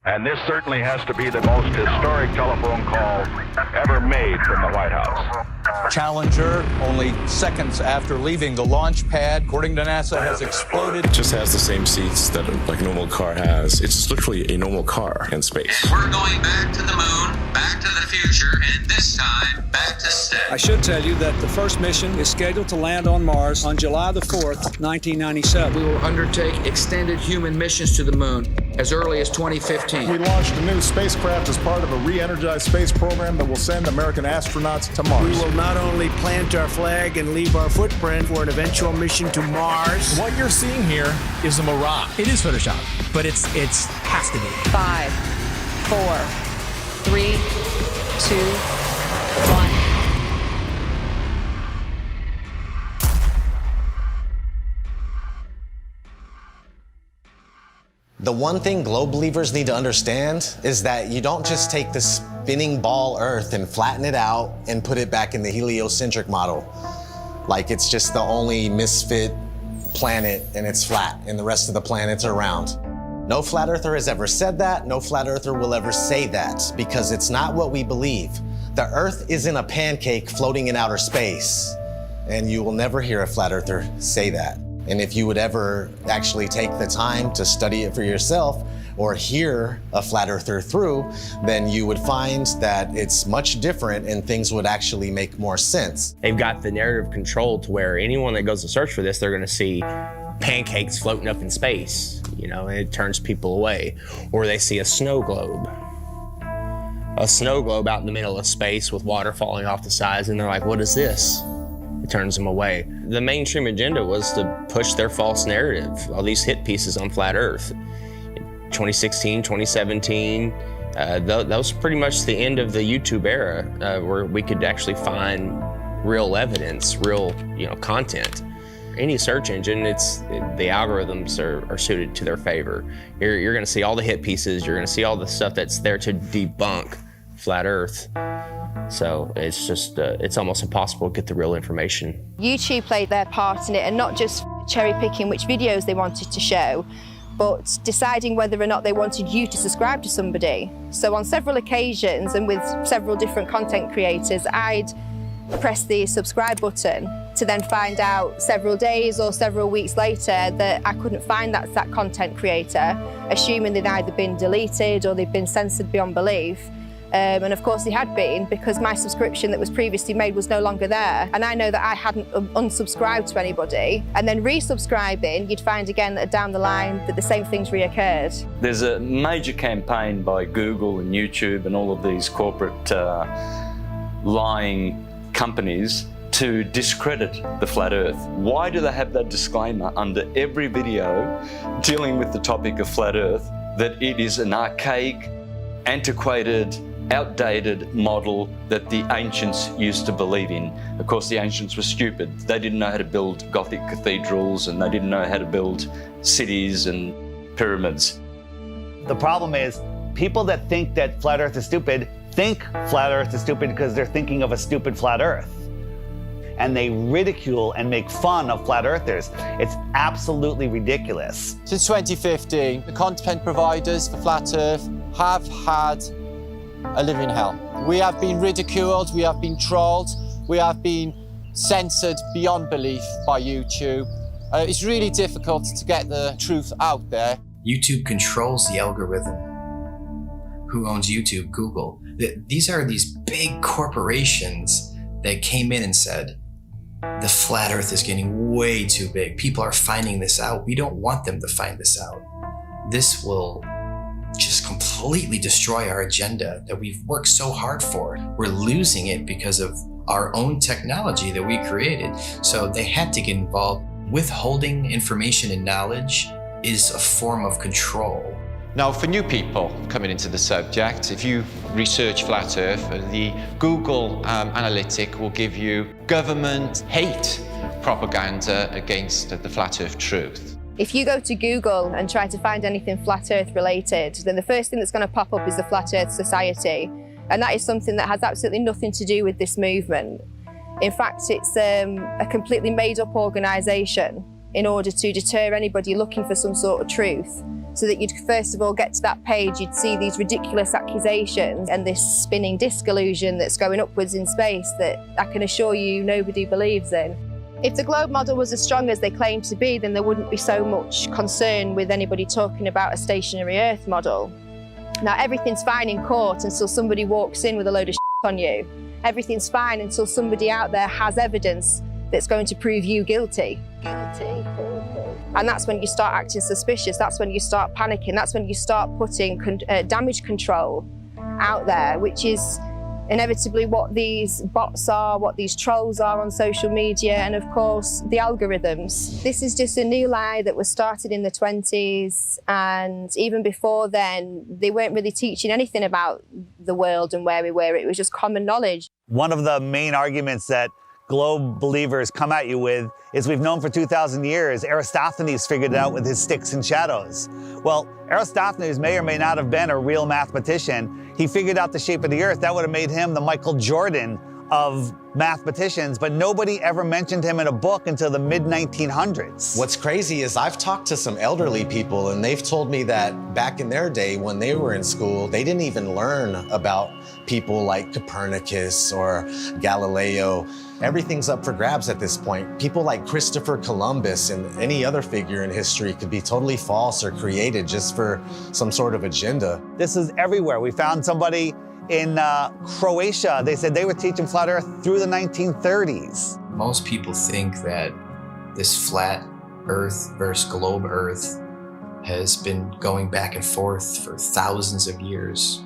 And this certainly has to be the most historic telephone call ever made from the White House. Challenger, only seconds after leaving the launch pad, according to NASA, has exploded. It just has the same seats that a normal car has. It's just literally a normal car in space. And we're going back to the moon, back to the future, and this time, back to stay. I should tell you that the first mission is scheduled to land on Mars on July the 4th, 1997. We will undertake extended human missions to the moon as early as 2015. We launched a new spacecraft as part of a re-energized space program that will send American astronauts to Mars. We will not only plant our flag and leave our footprint for an eventual mission to Mars. What you're seeing here is a mirage. It is Photoshop, but it's has to be. 5, 4, 3, 2, 1. The one thing globe believers need to understand is that you don't just take the spinning ball Earth and flatten it out and put it back in the heliocentric model. Like it's just the only misfit planet and it's flat and the rest of the planets are round. No flat earther has ever said that. No flat earther will ever say that because it's not what we believe. The Earth isn't a pancake floating in outer space, and you will never hear a flat earther say that. And if you would ever actually take the time to study it for yourself or hear a flat earther through, then you would find that it's much different and things would actually make more sense. They've got the narrative control to where anyone that goes to search for this, they're gonna see pancakes floating up in space, you know, and it turns people away. Or they see a snow globe out in the middle of space with water falling off the sides, and they're like, what is this? It turns them away. The mainstream agenda was to push their false narrative, all these hit pieces on flat Earth. 2016, 2017, that was pretty much the end of the YouTube era where we could actually find real evidence, real content. Any search engine, the algorithms are suited to their favor. You're gonna see all the hit pieces, you're gonna see all the stuff that's there to debunk flat Earth. So it's just, it's almost impossible to get the real information. YouTube played their part in it, and not just cherry picking which videos they wanted to show, but deciding whether or not they wanted you to subscribe to somebody. So on several occasions and with several different content creators, I'd press the subscribe button to then find out several days or several weeks later that I couldn't find that content creator, assuming they'd either been deleted or they'd been censored beyond belief. And of course they had been, because my subscription that was previously made was no longer there. And I know that I hadn't unsubscribed to anybody. And then resubscribing, you'd find again that down the line that the same things reoccurred. There's a major campaign by Google and YouTube and all of these corporate lying companies to discredit the flat Earth. Why do they have that disclaimer under every video dealing with the topic of flat Earth, that it is an archaic, antiquated, outdated model that the ancients used to believe in? Of course, the ancients were stupid. They didn't know how to build Gothic cathedrals, and they didn't know how to build cities and pyramids. The problem is, people that think that flat Earth is stupid think flat Earth is stupid because they're thinking of a stupid flat Earth. And they ridicule and make fun of flat earthers. It's absolutely ridiculous. Since 2015, the content providers for Flat Earth have had a living hell. We have been ridiculed, we have been trolled, we have been censored beyond belief by YouTube. It's really difficult to get the truth out there. YouTube controls the algorithm. Who owns YouTube? Google. These are these big corporations that came in and said, the flat Earth is getting way too big. People are finding this out. We don't want them to find this out. This will just completely destroy our agenda that we've worked so hard for. We're losing it because of our own technology that we created. So they had to get involved. Withholding information and knowledge is a form of control. Now, for new people coming into the subject, if you research flat Earth, the Google analytic will give you government hate propaganda against the flat Earth truth. If you go to Google and try to find anything flat Earth related, then the first thing that's going to pop up is the Flat Earth Society. And that is something that has absolutely nothing to do with this movement. In fact, it's a completely made-up organisation in order to deter anybody looking for some sort of truth. so that you'd first of all get to that page, you'd see these ridiculous accusations and this spinning disc illusion that's going upwards in space that I can assure you nobody believes in. If the globe model was as strong as they claim to be, then there wouldn't be so much concern with anybody talking about a stationary Earth model. Now, everything's fine in court until somebody walks in with a load of shit on you. Everything's fine until somebody out there has evidence that's going to prove you guilty. And that's when you start acting suspicious. That's when you start panicking. That's when you start putting damage control out there, which is inevitably what these bots are, what these trolls are on social media, and of course, the algorithms. This is just a new lie that was started in the 20s, and even before then, they weren't really teaching anything about the world and where we were. It was just common knowledge. One of the main arguments that globe believers come at you with is we've known for 2,000 years. Aristophanes figured it out with his sticks and shadows. Well, Aristophanes may or may not have been a real mathematician. He figured out the shape of the earth. That would have made him the Michael Jordan of mathematicians, but nobody ever mentioned him in a book until the mid-1900s. What's crazy is I've talked to some elderly people and they've told me that back in their day when they were in school, they didn't even learn about people like Copernicus or Galileo. Everything's up for grabs at this point. People like Christopher Columbus and any other figure in history could be totally false or created just for some sort of agenda. This is everywhere. We found somebody in Croatia. They said they were teaching flat earth through the 1930s. Most people think that this flat earth versus globe earth has been going back and forth for thousands of years.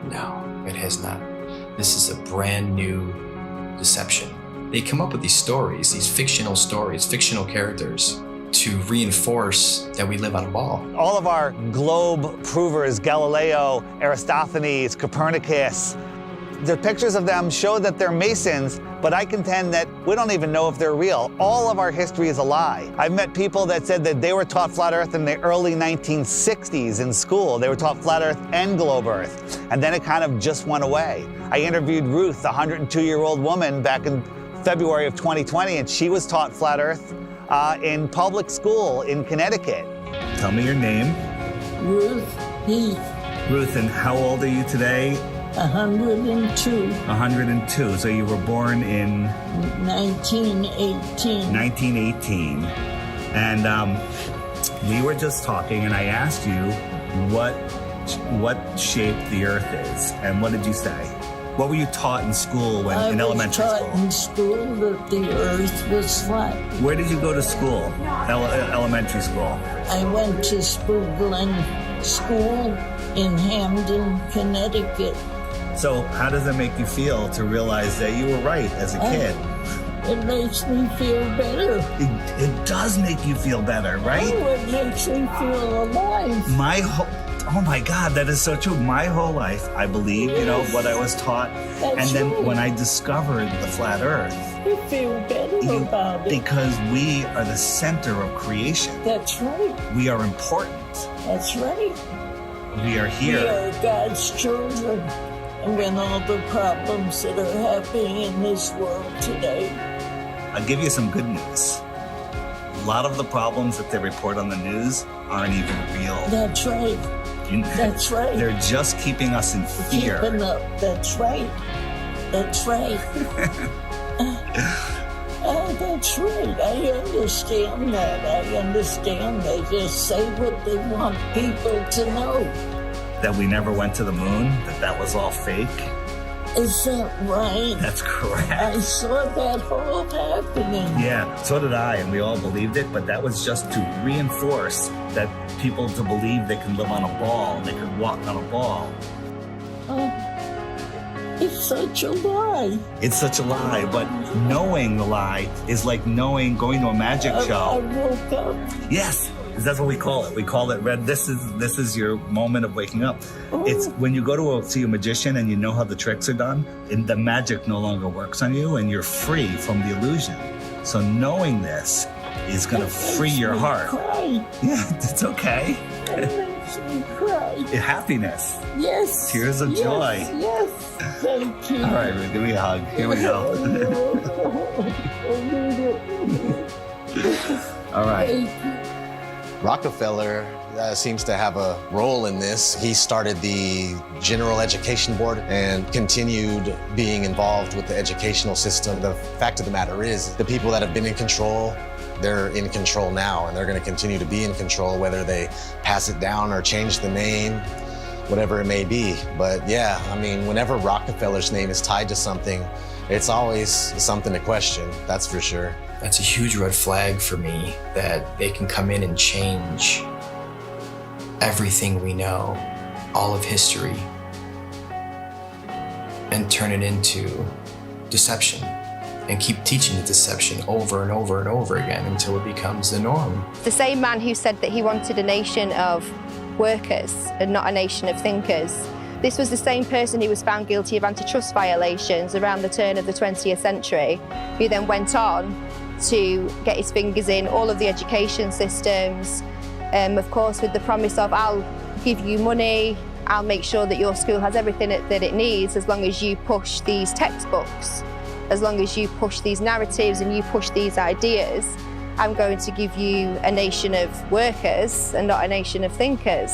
No, it has not. This is a brand new deception. They come up with these stories, these fictional stories, fictional characters, to reinforce that we live on a ball. All of our globe provers, Galileo, Aristophanes, Copernicus, the pictures of them show that they're Masons, but I contend that we don't even know if they're real. All of our history is a lie. I've met people that said that they were taught flat earth in the early 1960s in school. They were taught flat earth and globe earth, and then it kind of just went away. I interviewed Ruth, a 102-year-old woman, back in February of 2020, and she was taught flat earth in public school in Connecticut. Tell me your name. Ruth Heath. Ruth, and how old are you today? 102. 102. So you were born in 1918. 1918. And we were just talking, and I asked you what shape the Earth is, and what did you say? What were you taught in school in elementary school? I was taught in school that the Earth was flat. Where did you go to school? Elementary school? I went to Sprudelin School in Hamden, Connecticut. So how does it make you feel to realize that you were right as a kid? It makes me feel better. It does make you feel better, right? Oh, it makes me feel alive. Oh my God, that is so true. My whole life, I believe, what I was taught. That's and then right. when I discovered the flat earth. You feel better about it. Because we are the center of creation. That's right. We are important. That's right. We are here. We are God's children. And when all the problems that are happening in this world today. I'll give you some good news. A lot of the problems that they report on the news aren't even real. That's right. That's right. They're just keeping us in fear. Keeping up. That's right. That's right. That's right. I understand that. I understand. They just say what they want people to know. That we never went to the moon? That was all fake? Is that right? That's correct. I saw that all happening. Yeah, so did I, and we all believed it, but that was just to reinforce that people to believe they can live on a ball, they could walk on a ball. It's such a lie. It's such a lie, but knowing the lie is like going to a magic show. I woke up. Yes. That's what we call it. We call it red. This is your moment of waking up. It's when you go to see a magician and you know how the tricks are done, and the magic no longer works on you, and you're free from the illusion. So knowing this is going to free your heart. Cry. Yeah, it's okay. It makes me cry. Happiness. Yes. Tears of joy. Yes. Thank you. All right, Ruth, give me a hug. Here we go. All right. Rockefeller seems to have a role in this. He started the General Education Board and continued being involved with the educational system. The fact of the matter is, the people that have been in control, they're in control now, and they're going to continue to be in control, whether they pass it down or change the name, whatever it may be. But yeah, I mean, whenever Rockefeller's name is tied to something, it's always something to question, that's for sure. That's a huge red flag for me, that they can come in and change everything we know, all of history, and turn it into deception, and keep teaching the deception over and over and over again until it becomes the norm. The same man who said that he wanted a nation of workers and not a nation of thinkers. This was the same person who was found guilty of antitrust violations around the turn of the 20th century, who then went on to get his fingers in all of the education systems, of course with the promise of, I'll give you money, I'll make sure that your school has everything that it needs as long as you push these textbooks, as long as you push these narratives and you push these ideas. I'm going to give you a nation of workers and not a nation of thinkers.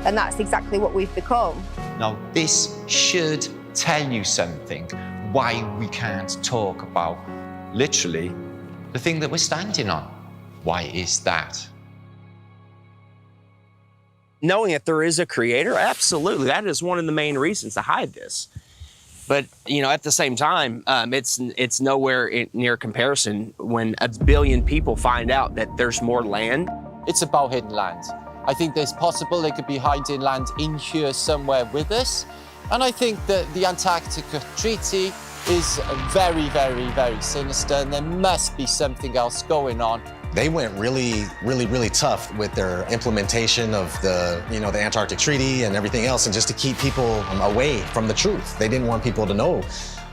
And that's exactly what we've become. Now, this should tell you something, why we can't talk about, literally, the thing that we're standing on. Why is that? Knowing that there is a creator, absolutely. That is one of the main reasons to hide this. But, you know, at the same time, it's nowhere near comparison when 1 billion people find out that there's more land. It's about hidden land. I think there's possible they could be hiding land in here somewhere with us. And I think that the Antarctica Treaty is very, very, very sinister, and there must be something else going on. They went really, really, really tough with their implementation of the Antarctic Treaty and everything else, and just to keep people away from the truth. They didn't want people to know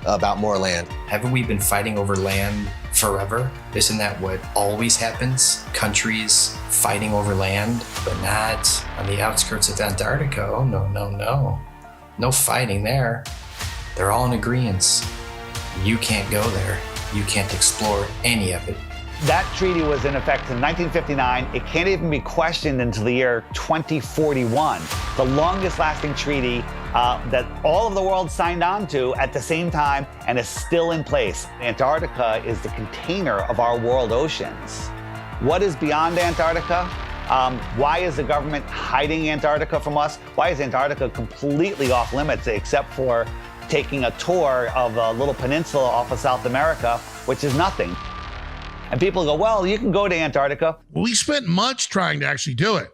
about more land. Haven't we been fighting over land forever? Isn't that what always happens? Countries fighting over land, but not on the outskirts of Antarctica. Oh, no, no, no. No fighting there. They're all in agreement. You can't go there. You can't explore any of it. That treaty was in effect in 1959. It can't even be questioned until the year 2041. The longest lasting treaty that all of the world signed on to at the same time and is still in place. Antarctica is the container of our world oceans. What is beyond Antarctica? Why is the government hiding Antarctica from us? Why is Antarctica completely off limits except for taking a tour of a little peninsula off of South America, which is nothing? And people go, well, you can go to Antarctica. We spent months trying to actually do it.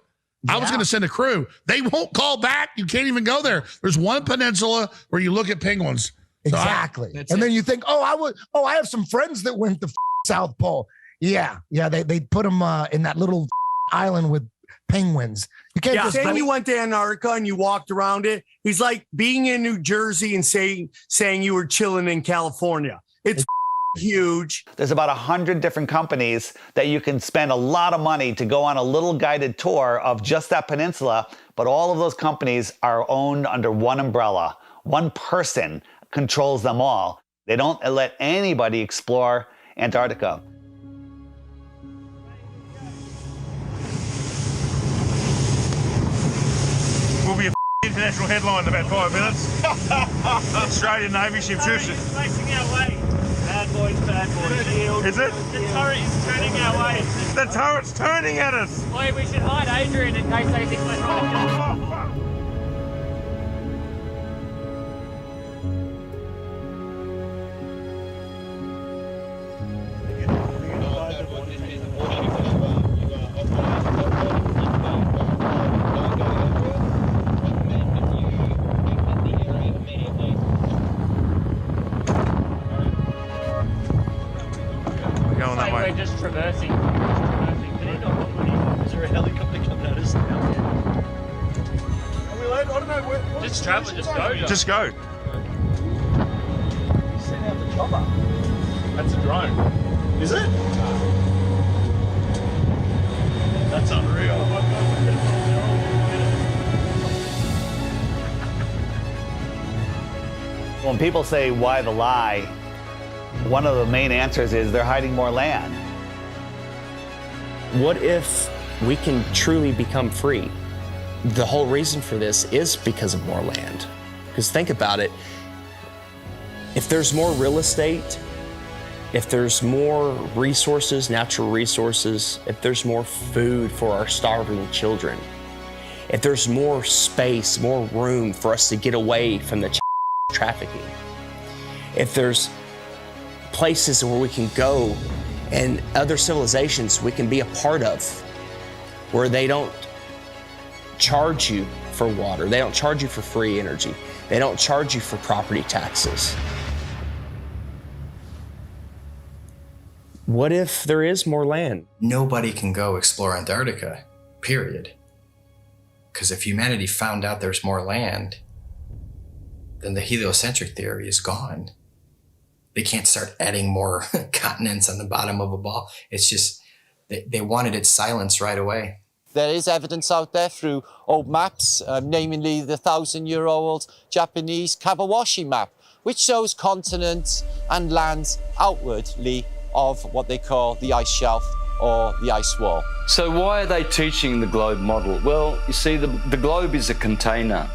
I was going to send a crew. They won't call back. You can't even go there. There's one peninsula where you look at penguins. So exactly. And then you think, I have some friends that went to South Pole. Yeah. They put them in that little island with penguins. You can't just saying you went to Antarctica and you walked around it. He's like being in New Jersey and saying you were chilling in California. It's huge. There's about 100 different companies that you can spend a lot of money to go on a little guided tour of just that peninsula, but all of those companies are owned under one umbrella. One person controls them all. They don't let anybody explore Antarctica. Will be a international headline in about 5 minutes. Australian Navy ship shoots it. Facing our way. Bad boys, yield. Is it? The turret is turning our way. The turret's turning at us. Boy, we should hide Adrian in case they think we're trying to. We're just traversing. Is there a helicopter coming at us now? Are we late? I don't know. Where just travel. Just go. Just go. You sent out the chopper. That's a drone. Is it? That's unreal. When people say, why the lie? One of the main answers is they're hiding more land. What if we can truly become free. The whole reason for this is because of more land. Because think about it, if there's more real estate, if there's more resources, natural resources, if there's more food for our starving children, if there's more space, more room for us to get away from the trafficking, if there's places where we can go and other civilizations we can be a part of, where they don't charge you for water, they don't charge you for free energy, they don't charge you for property taxes. What if there is more land? Nobody can go explore Antarctica, period. Because if humanity found out there's more land, then the heliocentric theory is gone. They can't start adding more continents on the bottom of a ball. It's just, they wanted it silenced right away. There is evidence out there through old maps, namely the 1,000-year-old Japanese Kawabashi map, which shows continents and lands outwardly of what they call the ice shelf or the ice wall. So why are they teaching the globe model? Well, you see, the globe is a container,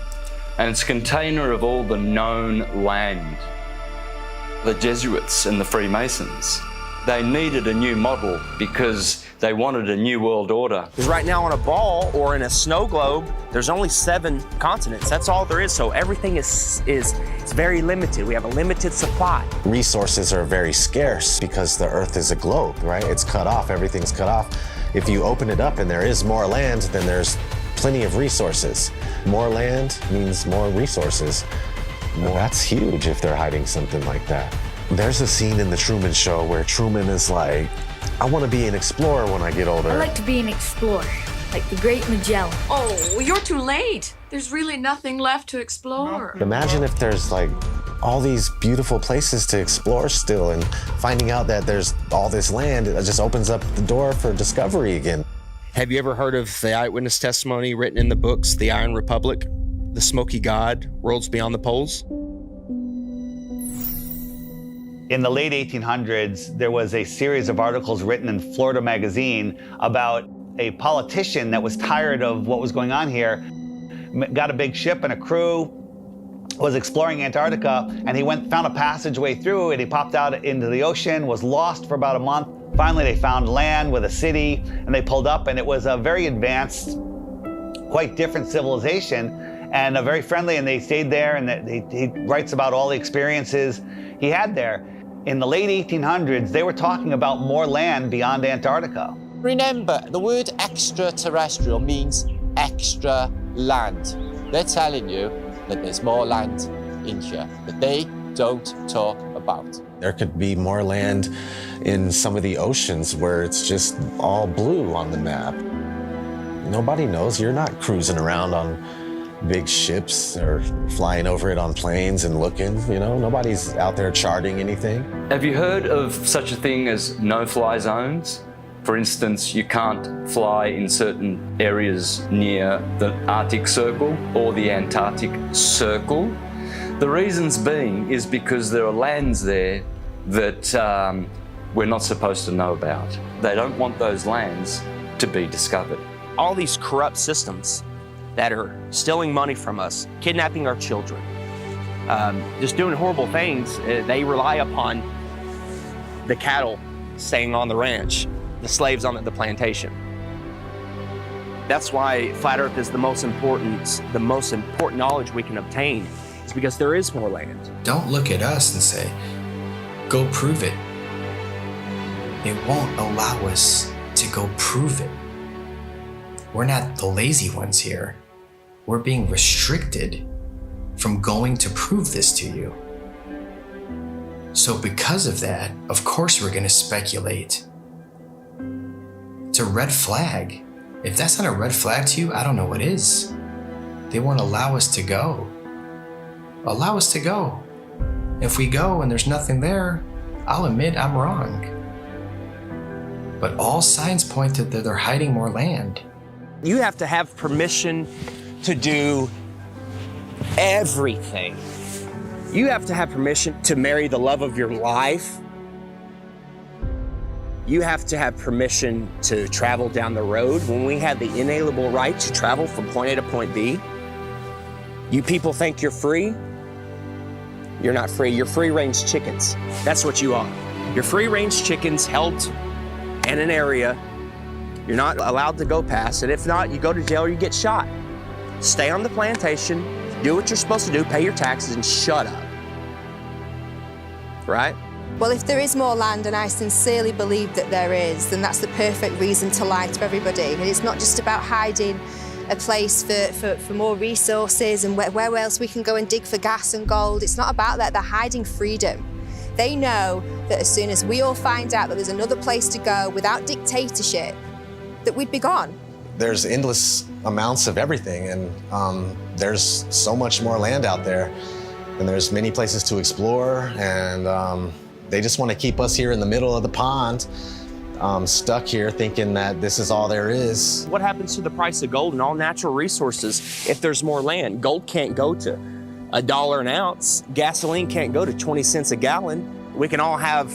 and it's a container of all the known land. The Jesuits and the Freemasons, they needed a new model because they wanted a new world order. Because right now on a ball or in a snow globe, there's only 7 continents. That's all there is. So everything is very limited. We have a limited supply. Resources are very scarce because the Earth is a globe, right? It's cut off, everything's cut off. If you open it up and there is more land, then there's plenty of resources. More land means more resources. Well, that's huge if they're hiding something like that. There's a scene in The Truman Show where Truman is like, I want to be an explorer when I get older. I like to be an explorer, like the Great Magellan. Oh, well, you're too late. There's really nothing left to explore. Imagine if there's like all these beautiful places to explore still, and finding out that there's all this land, it just opens up the door for discovery again. Have you ever heard of the eyewitness testimony written in the books, The Iron Republic, The Smoky God, Worlds Beyond the Poles? In the late 1800s, there was a series of articles written in Florida Magazine about a politician that was tired of what was going on here, got a big ship and a crew, was exploring Antarctica, and he found a passageway through, and he popped out into the ocean, was lost for about a month. Finally, they found land with a city, and they pulled up, and it was a very advanced, quite different civilization, and very friendly, and they stayed there, and he writes about all the experiences he had there. In the late 1800s, they were talking about more land beyond Antarctica. Remember, the word extraterrestrial means extra land. They're telling you that there's more land in here that they don't talk about. There could be more land in some of the oceans where it's just all blue on the map. Nobody knows. You're not cruising around on big ships or flying over it on planes and looking, you know, nobody's out there charting anything. Have you heard of such a thing as no-fly zones? For instance, you can't fly in certain areas near the Arctic Circle or the Antarctic Circle. The reasons being is because there are lands there that we're not supposed to know about. They don't want those lands to be discovered. All these corrupt systems that are stealing money from us, kidnapping our children, just doing horrible things. They rely upon the cattle staying on the ranch, the slaves on the plantation. That's why Flat Earth is the most important knowledge we can obtain, is because there is more land. Don't look at us and say, go prove it. It won't allow us to go prove it. We're not the lazy ones here. We're being restricted from going to prove this to you. So because of that, of course we're going to speculate. It's a red flag. If that's not a red flag to you, I don't know what is. They won't allow us to go. Allow us to go. If we go and there's nothing there, I'll admit I'm wrong. But all signs point to that they're hiding more land. You have to have permission to do everything. You have to have permission to marry the love of your life. You have to have permission to travel down the road. When we have the inalienable right to travel from point A to point B, you people think you're free? You're not free. You're free-range chickens. That's what you are. You're free-range chickens held in an area. You're not allowed to go past it. If not, you go to jail or you get shot. Stay on the plantation, do what you're supposed to do, pay your taxes, and shut up. Right? Well, if there is more land, and I sincerely believe that there is, then that's the perfect reason to lie to everybody. And it's not just about hiding a place for more resources and where else we can go and dig for gas and gold. It's not about that. They're hiding freedom. They know that as soon as we all find out that there's another place to go without dictatorship, that we'd be gone. There's endless amounts of everything, and there's so much more land out there, and there's many places to explore, and they just want to keep us here in the middle of the pond, stuck here thinking that this is all there is. What happens to the price of gold and all natural resources if there's more land? Gold can't go to $1 an ounce. Gasoline can't go to 20 cents a gallon. We can all have,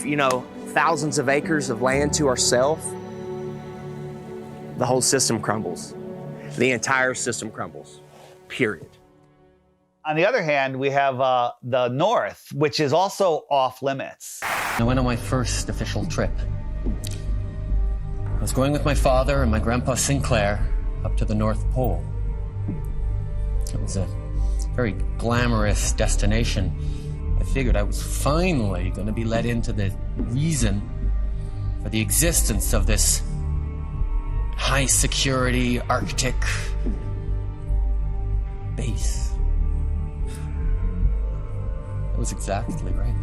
thousands of acres of land to ourselves. The whole system crumbles. The entire system crumbles, period. On the other hand, we have the North, which is also off limits. I went on my first official trip. I was going with my father and my grandpa Sinclair up to the North Pole. It was a very glamorous destination. I figured I was finally going to be let into the reason for the existence of this high security Arctic base. It was exactly right.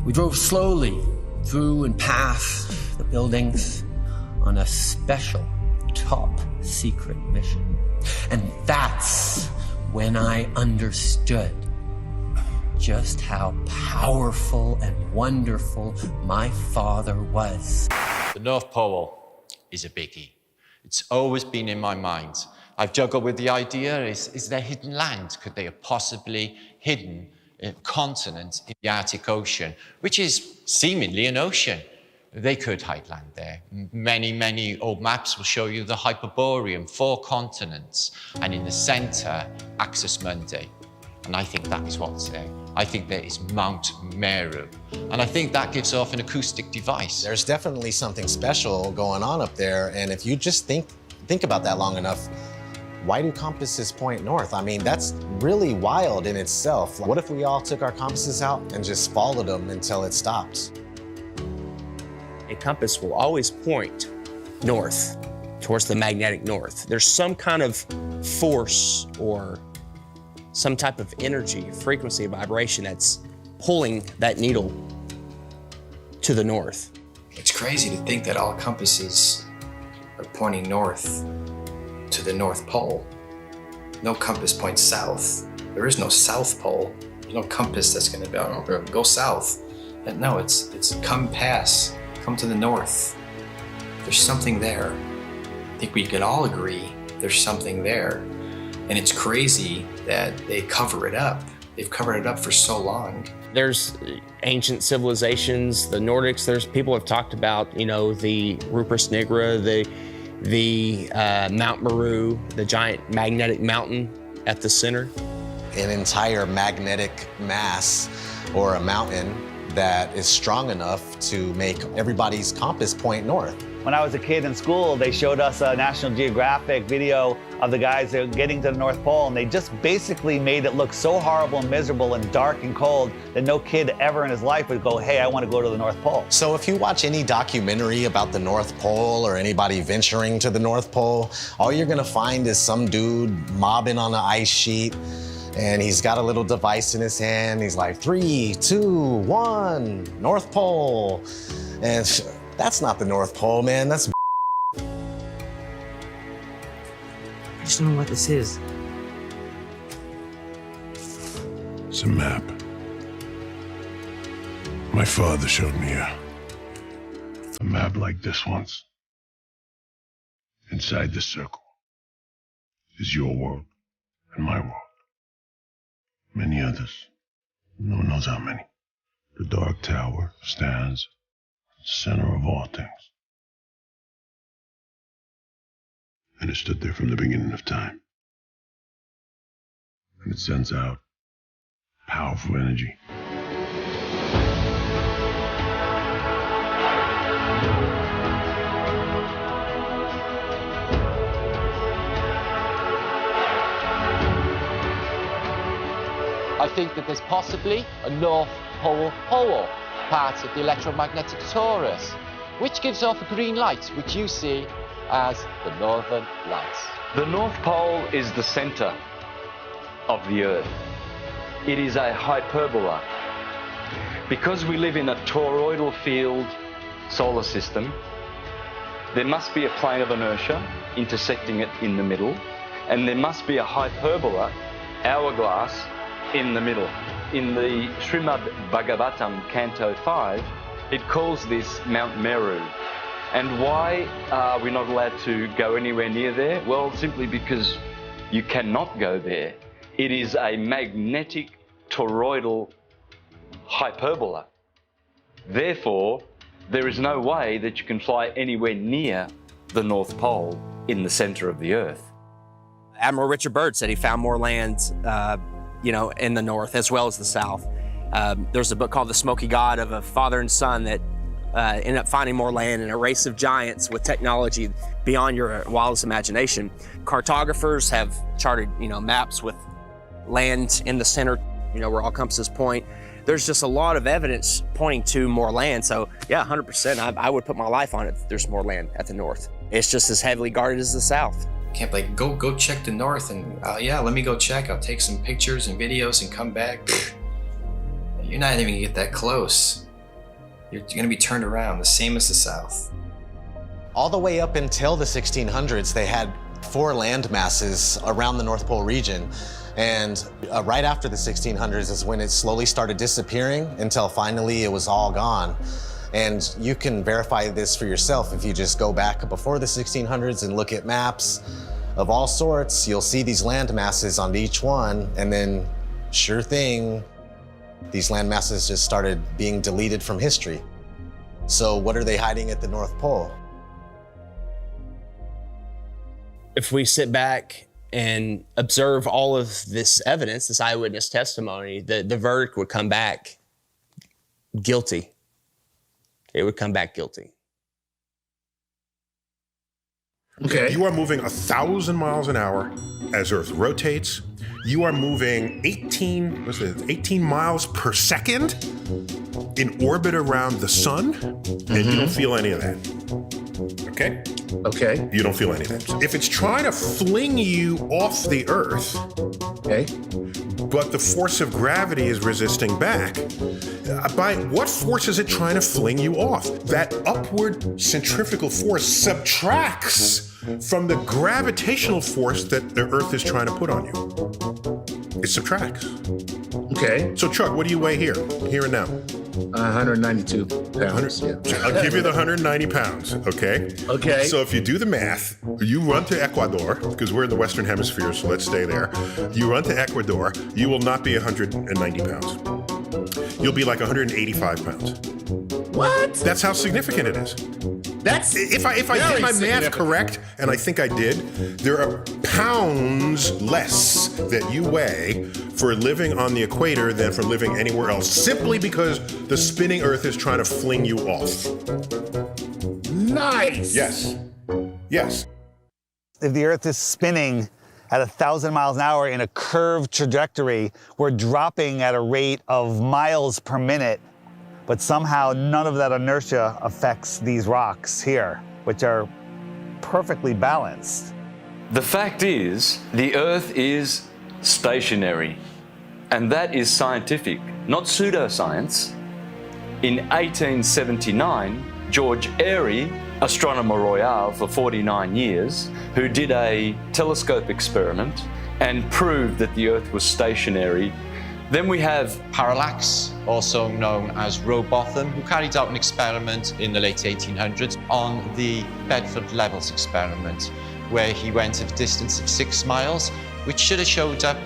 We drove slowly through and past the buildings on a special top secret mission. And that's when I understood just how powerful and wonderful my father was. The North Pole is a biggie. It's always been in my mind. I've juggled with the idea, is there hidden land? Could they have possibly hidden a continent in the Arctic Ocean, which is seemingly an ocean? They could hide land there. Many, many old maps will show you the Hyperborean, 4 continents, and in the center, Axis Mundi. And I think that is what's there. I think there is Mount Meru. And I think that gives off an acoustic device. There's definitely something special going on up there, and if you just think about that long enough, why do compasses point north? I mean, that's really wild in itself. What if we all took our compasses out and just followed them until it stops? A compass will always point north, towards the magnetic north. There's some kind of force or some type of energy, frequency, vibration that's pulling that needle to the north. It's crazy to think that all compasses are pointing north to the North Pole. No compass points south. There is no South Pole. There's no compass that's going to go south. And no, it's come to the north. There's something there. I think we could all agree there's something there. And it's crazy that they cover it up. They've covered it up for so long. There's ancient civilizations, the Nordics, there's people have talked about, the Rupert Nigra, the Mount Meru, the giant magnetic mountain at the center. An entire magnetic mass or a mountain that is strong enough to make everybody's compass point north. When I was a kid in school, they showed us a National Geographic video of the guys that were getting to the North Pole, and they just basically made it look so horrible and miserable and dark and cold that no kid ever in his life would go, hey, I want to go to the North Pole. So if you watch any documentary about the North Pole or anybody venturing to the North Pole, all you're gonna find is some dude mobbing on an ice sheet, and he's got a little device in his hand. He's like, 3, 2, 1, North Pole. And that's not the North Pole, man. That's I just don't know what this is. It's a map. My father showed me a map like this once. Inside the circle is your world and my world. Many others. No one knows how many. The Dark Tower stands at the center of all things. And it stood there from the beginning of time. And it sends out powerful energy. I think that there's possibly a North Pole part of the electromagnetic torus, which gives off a green light, which you see as the Northern Lights. The North Pole is the center of the Earth. It is a hyperbola. Because we live in a toroidal field solar system, there must be a plane of inertia intersecting it in the middle, and there must be a hyperbola, hourglass, in the middle. In the Srimad Bhagavatam, Canto 5, it calls this Mount Meru. And why are we not allowed to go anywhere near there? Well, simply because you cannot go there. It is a magnetic toroidal hyperbola. Therefore, there is no way that you can fly anywhere near the North Pole in the center of the Earth. Admiral Richard Byrd said he found more land in the north as well as the south. There's a book called The Smoky God of a father and son that ended up finding more land in a race of giants with technology beyond your wildest imagination. Cartographers have charted, maps with land in the center, where all compasses point. There's just a lot of evidence pointing to more land. So yeah, 100%, I would put my life on it that there's more land at the north. It's just as heavily guarded as the south. Can't like go check the north and yeah, let me go check. I'll take some pictures and videos and come back. You're not even gonna get that close. You're gonna be turned around, the same as the south. All the way up until the 1600s, they had 4 land masses around the North Pole region. And right after the 1600s is when it slowly started disappearing until finally it was all gone. And you can verify this for yourself if you just go back before the 1600s and look at maps of all sorts. You'll see these land masses on each one, and then sure thing, these land masses just started being deleted from history. So what are they hiding at the North Pole? If we sit back and observe all of this evidence, this eyewitness testimony, the verdict would come back guilty. It would come back guilty. Okay. You are moving 1,000 miles an hour as Earth rotates. You are moving 18 miles per second in orbit around the sun, and you don't feel any of that. Okay? Okay. You don't feel any of that. If it's trying to fling you off the Earth, okay, but the force of gravity is resisting back, by what force is it trying to fling you off? That upward centrifugal force subtracts from the gravitational force that the Earth is trying to put on you. It subtracts. Okay. So Chuck, what do you weigh here and now? 192 pounds. Yeah. I'll give you the 190 pounds, okay? Okay. So if you do the math, you run to Ecuador, because we're in the Western Hemisphere, so let's stay there. You run to Ecuador, you will not be 190 pounds. You'll be like 185 pounds. What? That's how significant it is. That's if I did my math correct, and I think I did, there are pounds less that you weigh for living on the equator than for living anywhere else, simply because the spinning Earth is trying to fling you off. Nice. Yes. Yes. If the Earth is spinning at 1,000 miles an hour in a curved trajectory, we're dropping at a rate of miles per minute, but somehow none of that inertia affects these rocks here, which are perfectly balanced. The fact is, the Earth is stationary, and that is scientific, not pseudoscience. In 1879, George Airy, Astronomer Royal for 49 years, who did a telescope experiment and proved that the Earth was stationary. Then we have Parallax, also known as Rowbotham, who carried out an experiment in the late 1800s on the Bedford Levels experiment, where he went at a distance of 6 miles, which should have showed up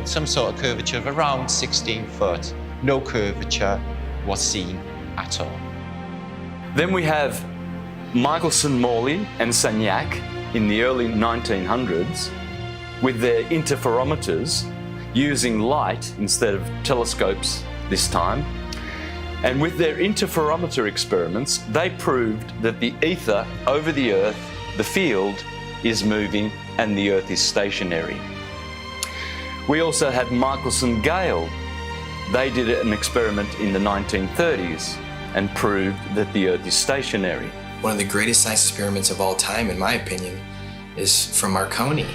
some sort of curvature of around 16 foot. No curvature, was seen at all. Then we have Michelson, Morley and Sagnac in the early 1900s with their interferometers using light instead of telescopes this time. And with their interferometer experiments, they proved that the ether over the Earth, the field, is moving and the Earth is stationary. We also had Michelson Gale. They did an experiment in the 1930s and proved that the Earth is stationary. One of the greatest science experiments of all time, in my opinion, is from Marconi.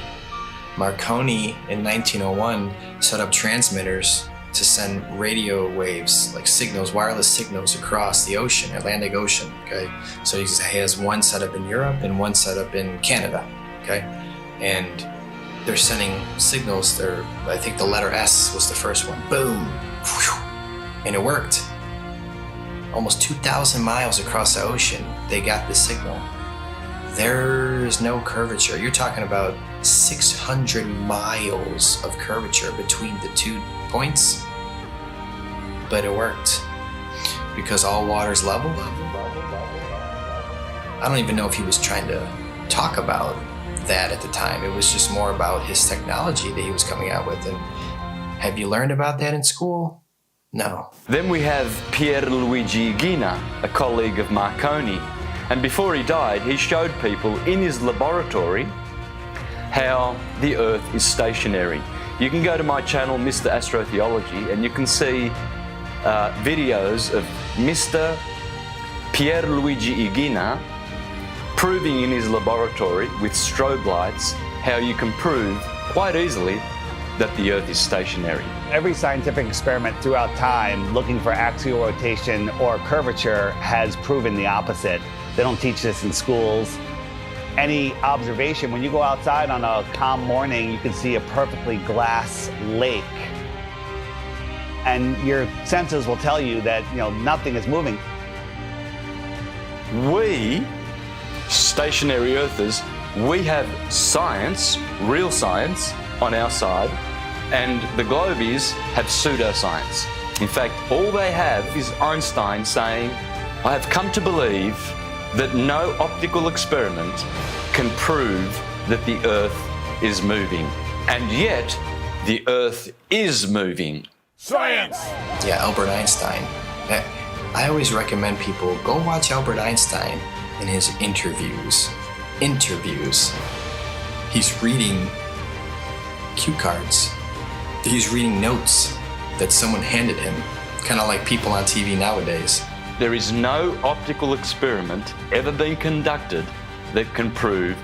Marconi in 1901 set up transmitters to send radio waves, like signals, wireless signals across the ocean, Atlantic Ocean, okay? So he has one set up in Europe and one set up in Canada, okay? And they're sending signals, I think the letter S was the first one, boom, whew, and it worked. Almost 2,000 miles across the ocean, they got the signal. There's no curvature. You're talking about 600 miles of curvature between the 2 points. But it worked because all water's level. I don't even know if he was trying to talk about that at the time. It was just more about his technology that he was coming out with. And have you learned about that in school? No. Then we have Pierluigi Ghina, a colleague of Marconi. And before he died, he showed people in his laboratory how the Earth is stationary. You can go to my channel, Mr. Astrotheology, and you can see videos of Mr. Pierluigi Ghina proving in his laboratory with strobe lights how you can prove quite easily that the Earth is stationary. Every scientific experiment throughout time looking for axial rotation or curvature has proven the opposite. They don't teach this in schools. Any observation, when you go outside on a calm morning, you can see a perfectly glass lake. And your senses will tell you that, nothing is moving. We, stationary Earthers, we have science, real science, on our side, and the Globies have pseudoscience. In fact, all they have is Einstein saying, "I have come to believe that no optical experiment can prove that the Earth is moving." And yet, the Earth is moving. Science! Yeah, Albert Einstein. I always recommend people go watch Albert Einstein in his interviews. He's reading cue cards. He's reading notes that someone handed him, kind of like people on TV nowadays. There is no optical experiment ever been conducted that can prove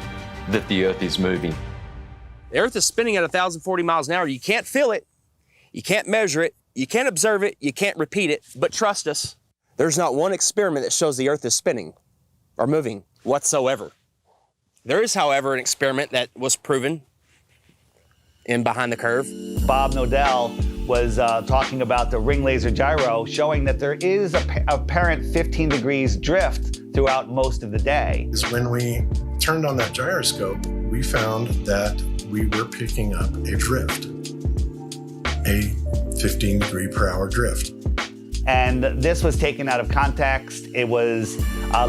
that the Earth is moving. The Earth is spinning at 1,040 miles an hour. You can't feel it. You can't measure it. You can't observe it. You can't repeat it. But trust us, there's not one experiment that shows the Earth is spinning or moving whatsoever. There is, however, an experiment that was proven in Behind the Curve. Bob Nodell was talking about the ring laser gyro, showing that there is apparent 15 degrees drift throughout most of the day. When we turned on that gyroscope, we found that we were picking up a drift, a 15 degree per hour drift. And this was taken out of context. It was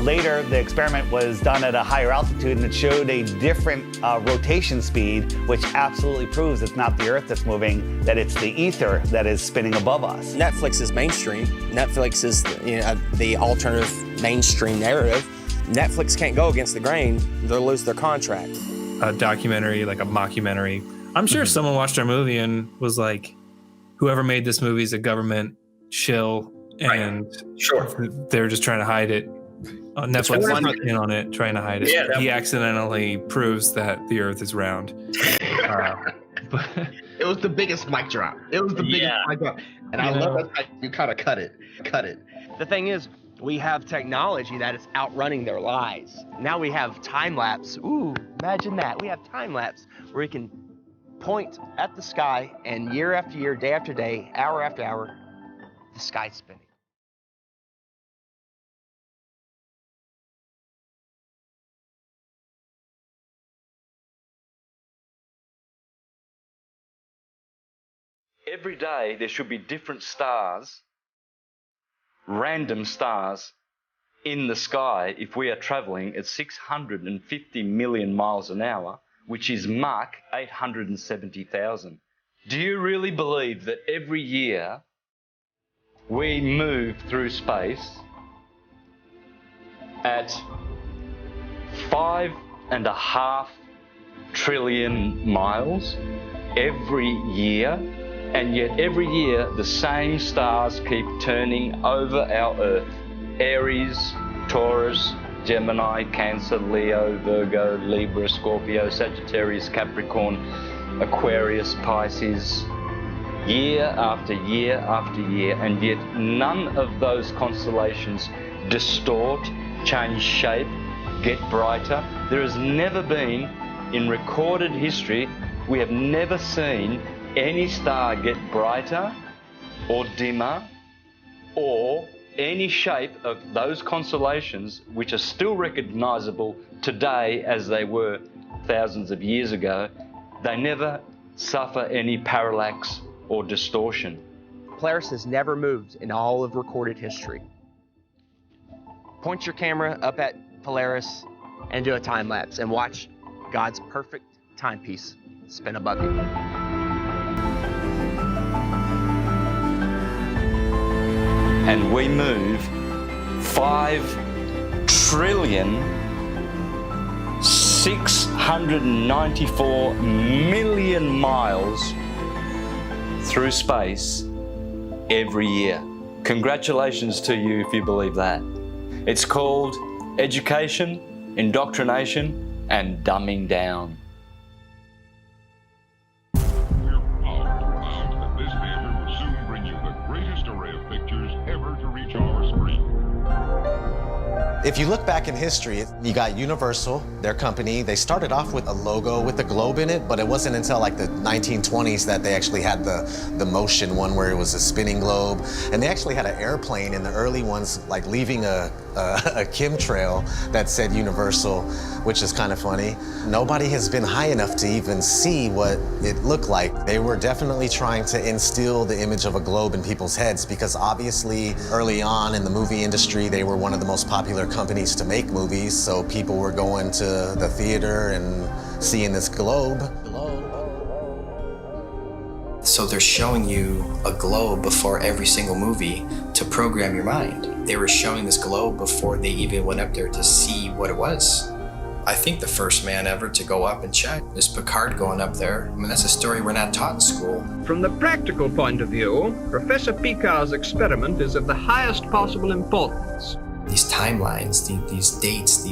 later, the experiment was done at a higher altitude and it showed a different rotation speed, which absolutely proves it's not the Earth that's moving, that it's the ether that is spinning above us. Netflix is mainstream. Netflix is the alternative mainstream narrative. Netflix can't go against the grain. They'll lose their contract. A documentary, like a mockumentary. I'm sure someone watched our movie and was like, whoever made this movie is a government shill, and they're just trying to hide it. Netflix is in on it, trying to hide it. Yeah, he accidentally proves that the Earth is round. It was the biggest mic drop. It was the biggest mic drop, and I love that you kind of cut it. The thing is, we have technology that is outrunning their lies. Now we have time lapse. Ooh, imagine that. We have time lapse where we can point at the sky, and year after year, day after day, hour after hour, the sky's spinning. Every day there should be different stars random stars in the sky if we are traveling at 650 million miles an hour, which is Mach 870,000. Do you really believe that every year we move through space at 5.5 trillion miles every year, and yet every year the same stars keep turning over our Earth? Aries, Taurus, Gemini, Cancer, Leo, Virgo, Libra, Scorpio, Sagittarius, Capricorn, Aquarius, Pisces, year after year after year, and yet none of those constellations distort, change shape, get brighter. There has never been, in recorded history, we have never seen any star get brighter or dimmer, or any shape of those constellations, which are still recognizable today as they were thousands of years ago. They never suffer any parallax or distortion. Polaris has never moved in all of recorded history. Point your camera up at Polaris and do a time lapse and watch God's perfect timepiece spin above you. And we move 5,694,000,000 miles through space every year. Congratulations to you if you believe that. It's called education, indoctrination, and dumbing down. If you look back in history, you got Universal, their company. They started off with a logo with a globe in it, but it wasn't until like the 1920s that they actually had the motion one where it was a spinning globe. And they actually had an airplane in the early ones, like leaving a chemtrail that said Universal, which is kind of funny. Nobody has been high enough to even see what it looked like. They were definitely trying to instill the image of a globe in people's heads, because obviously early on in the movie industry, they were one of the most popular companies to make movies, so people were going to the theater and seeing this globe. So they're showing you a globe before every single movie to program your mind. They were showing this globe before they even went up there to see what it was. I think the first man ever to go up and check is Picard going up there. I mean, that's a story we're not taught in school. From the practical point of view, Professor Picard's experiment is of the highest possible importance. These timelines, these dates,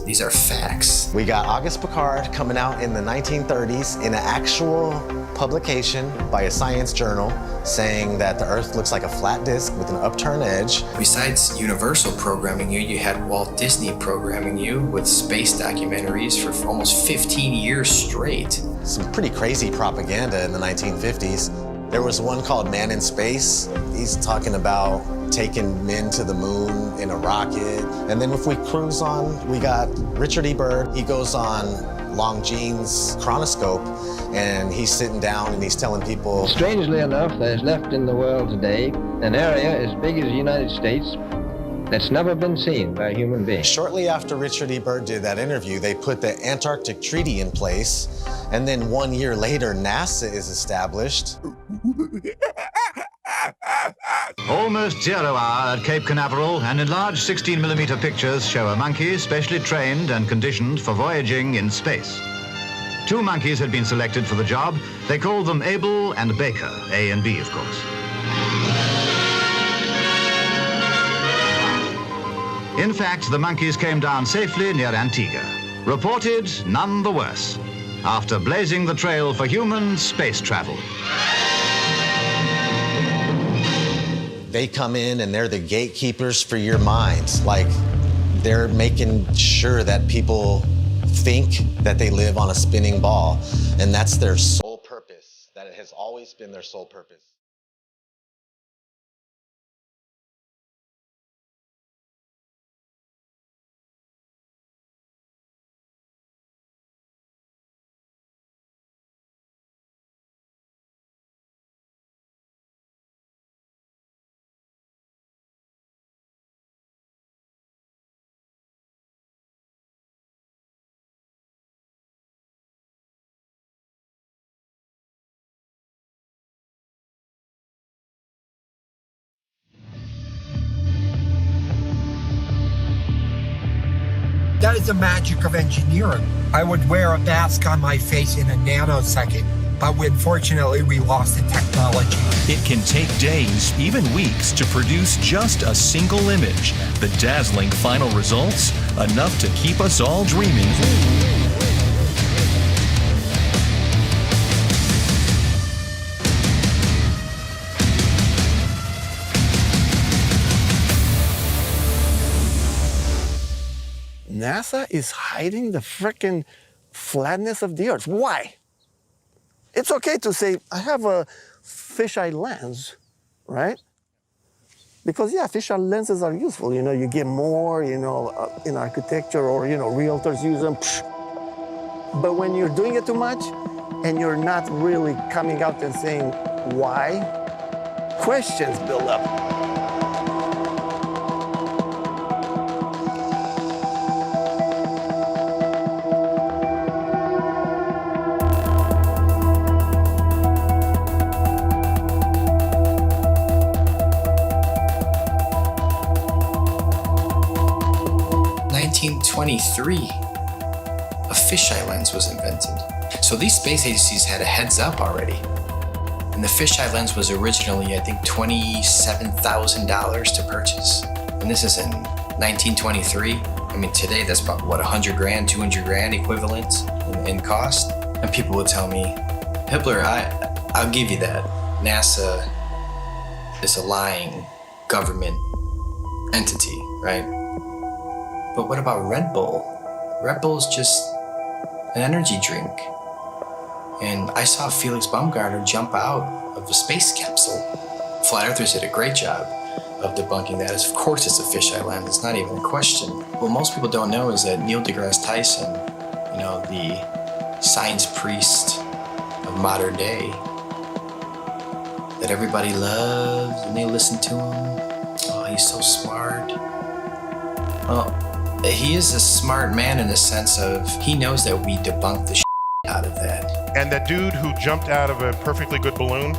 these are facts. We got Auguste Picard coming out in the 1930s in an actual publication by a science journal saying that the Earth looks like a flat disk with an upturned edge. Besides Universal programming you, you had Walt Disney programming you with space documentaries for almost 15 years straight. Some pretty crazy propaganda in the 1950s. There was one called Man in Space. He's talking about taking men to the moon in a rocket. And then if we cruise on, we got Richard E. Byrd. He goes on Longines chronoscope, and he's sitting down and he's telling people. Strangely enough, there's left in the world today an area as big as the United States that's never been seen by a human being. Shortly after Richard E. Byrd did that interview, they put the Antarctic Treaty in place, and then 1 year later, NASA is established. Almost 0 hour at Cape Canaveral, and enlarged 16mm pictures show a monkey specially trained and conditioned for voyaging in space. 2 monkeys had been selected for the job. They called them Abel and Baker, A and B, of course. In fact, the monkeys came down safely near Antigua. Reported none the worse, after blazing the trail for human space travel. They come in and they're the gatekeepers for your mind. Like, they're making sure that people think that they live on a spinning ball, and that's their sole purpose, that it has always been their sole purpose. That is the magic of engineering. I would wear a mask on my face in a nanosecond, but unfortunately we lost the technology. It can take days, even weeks, to produce just a single image. The dazzling final results, enough to keep us all dreaming. NASA is hiding the frickin' flatness of the Earth. Why? It's okay to say, I have a fisheye lens, right? Because yeah, fisheye lenses are useful. You get more, in architecture or, realtors use them. But when you're doing it too much and you're not really coming out and saying why, questions build up. A fisheye lens was invented. So these space agencies had a heads up already. And the fisheye lens was originally, I think, $27,000 to purchase. And this is in 1923. I mean, today that's about, what, 100 grand, 200 grand equivalent in cost? And people would tell me, Hippler, I'll give you that. NASA is a lying government entity, right? But what about Red Bull? Red Bull is just an energy drink. And I saw Felix Baumgartner jump out of a space capsule. Flat Earthers did a great job of debunking that. Of course it's a fisheye lens, it's not even a question. What most people don't know is that Neil deGrasse Tyson, the science priest of modern day, that everybody loves and they listen to him. Oh, he's so smart. Well, he is a smart man in the sense of he knows that we debunked the out of that. And that dude who jumped out of a perfectly good balloon,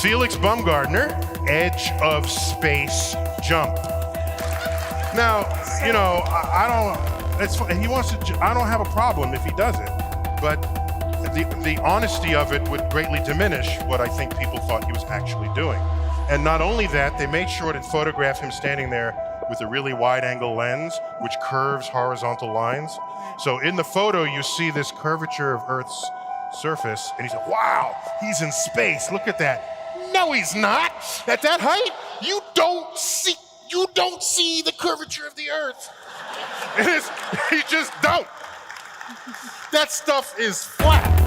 Felix Baumgartner, edge of space jump. Now, I don't. It's he wants to. I don't have a problem if he does it, but the honesty of it would greatly diminish what I think people thought he was actually doing. And not only that, they made sure to photograph him standing there with a really wide-angle lens, which curves horizontal lines. So in the photo, you see this curvature of Earth's surface, and he's like, wow, he's in space, look at that. No, he's not. At that height, you don't see the curvature of the Earth. You just don't. That stuff is flat.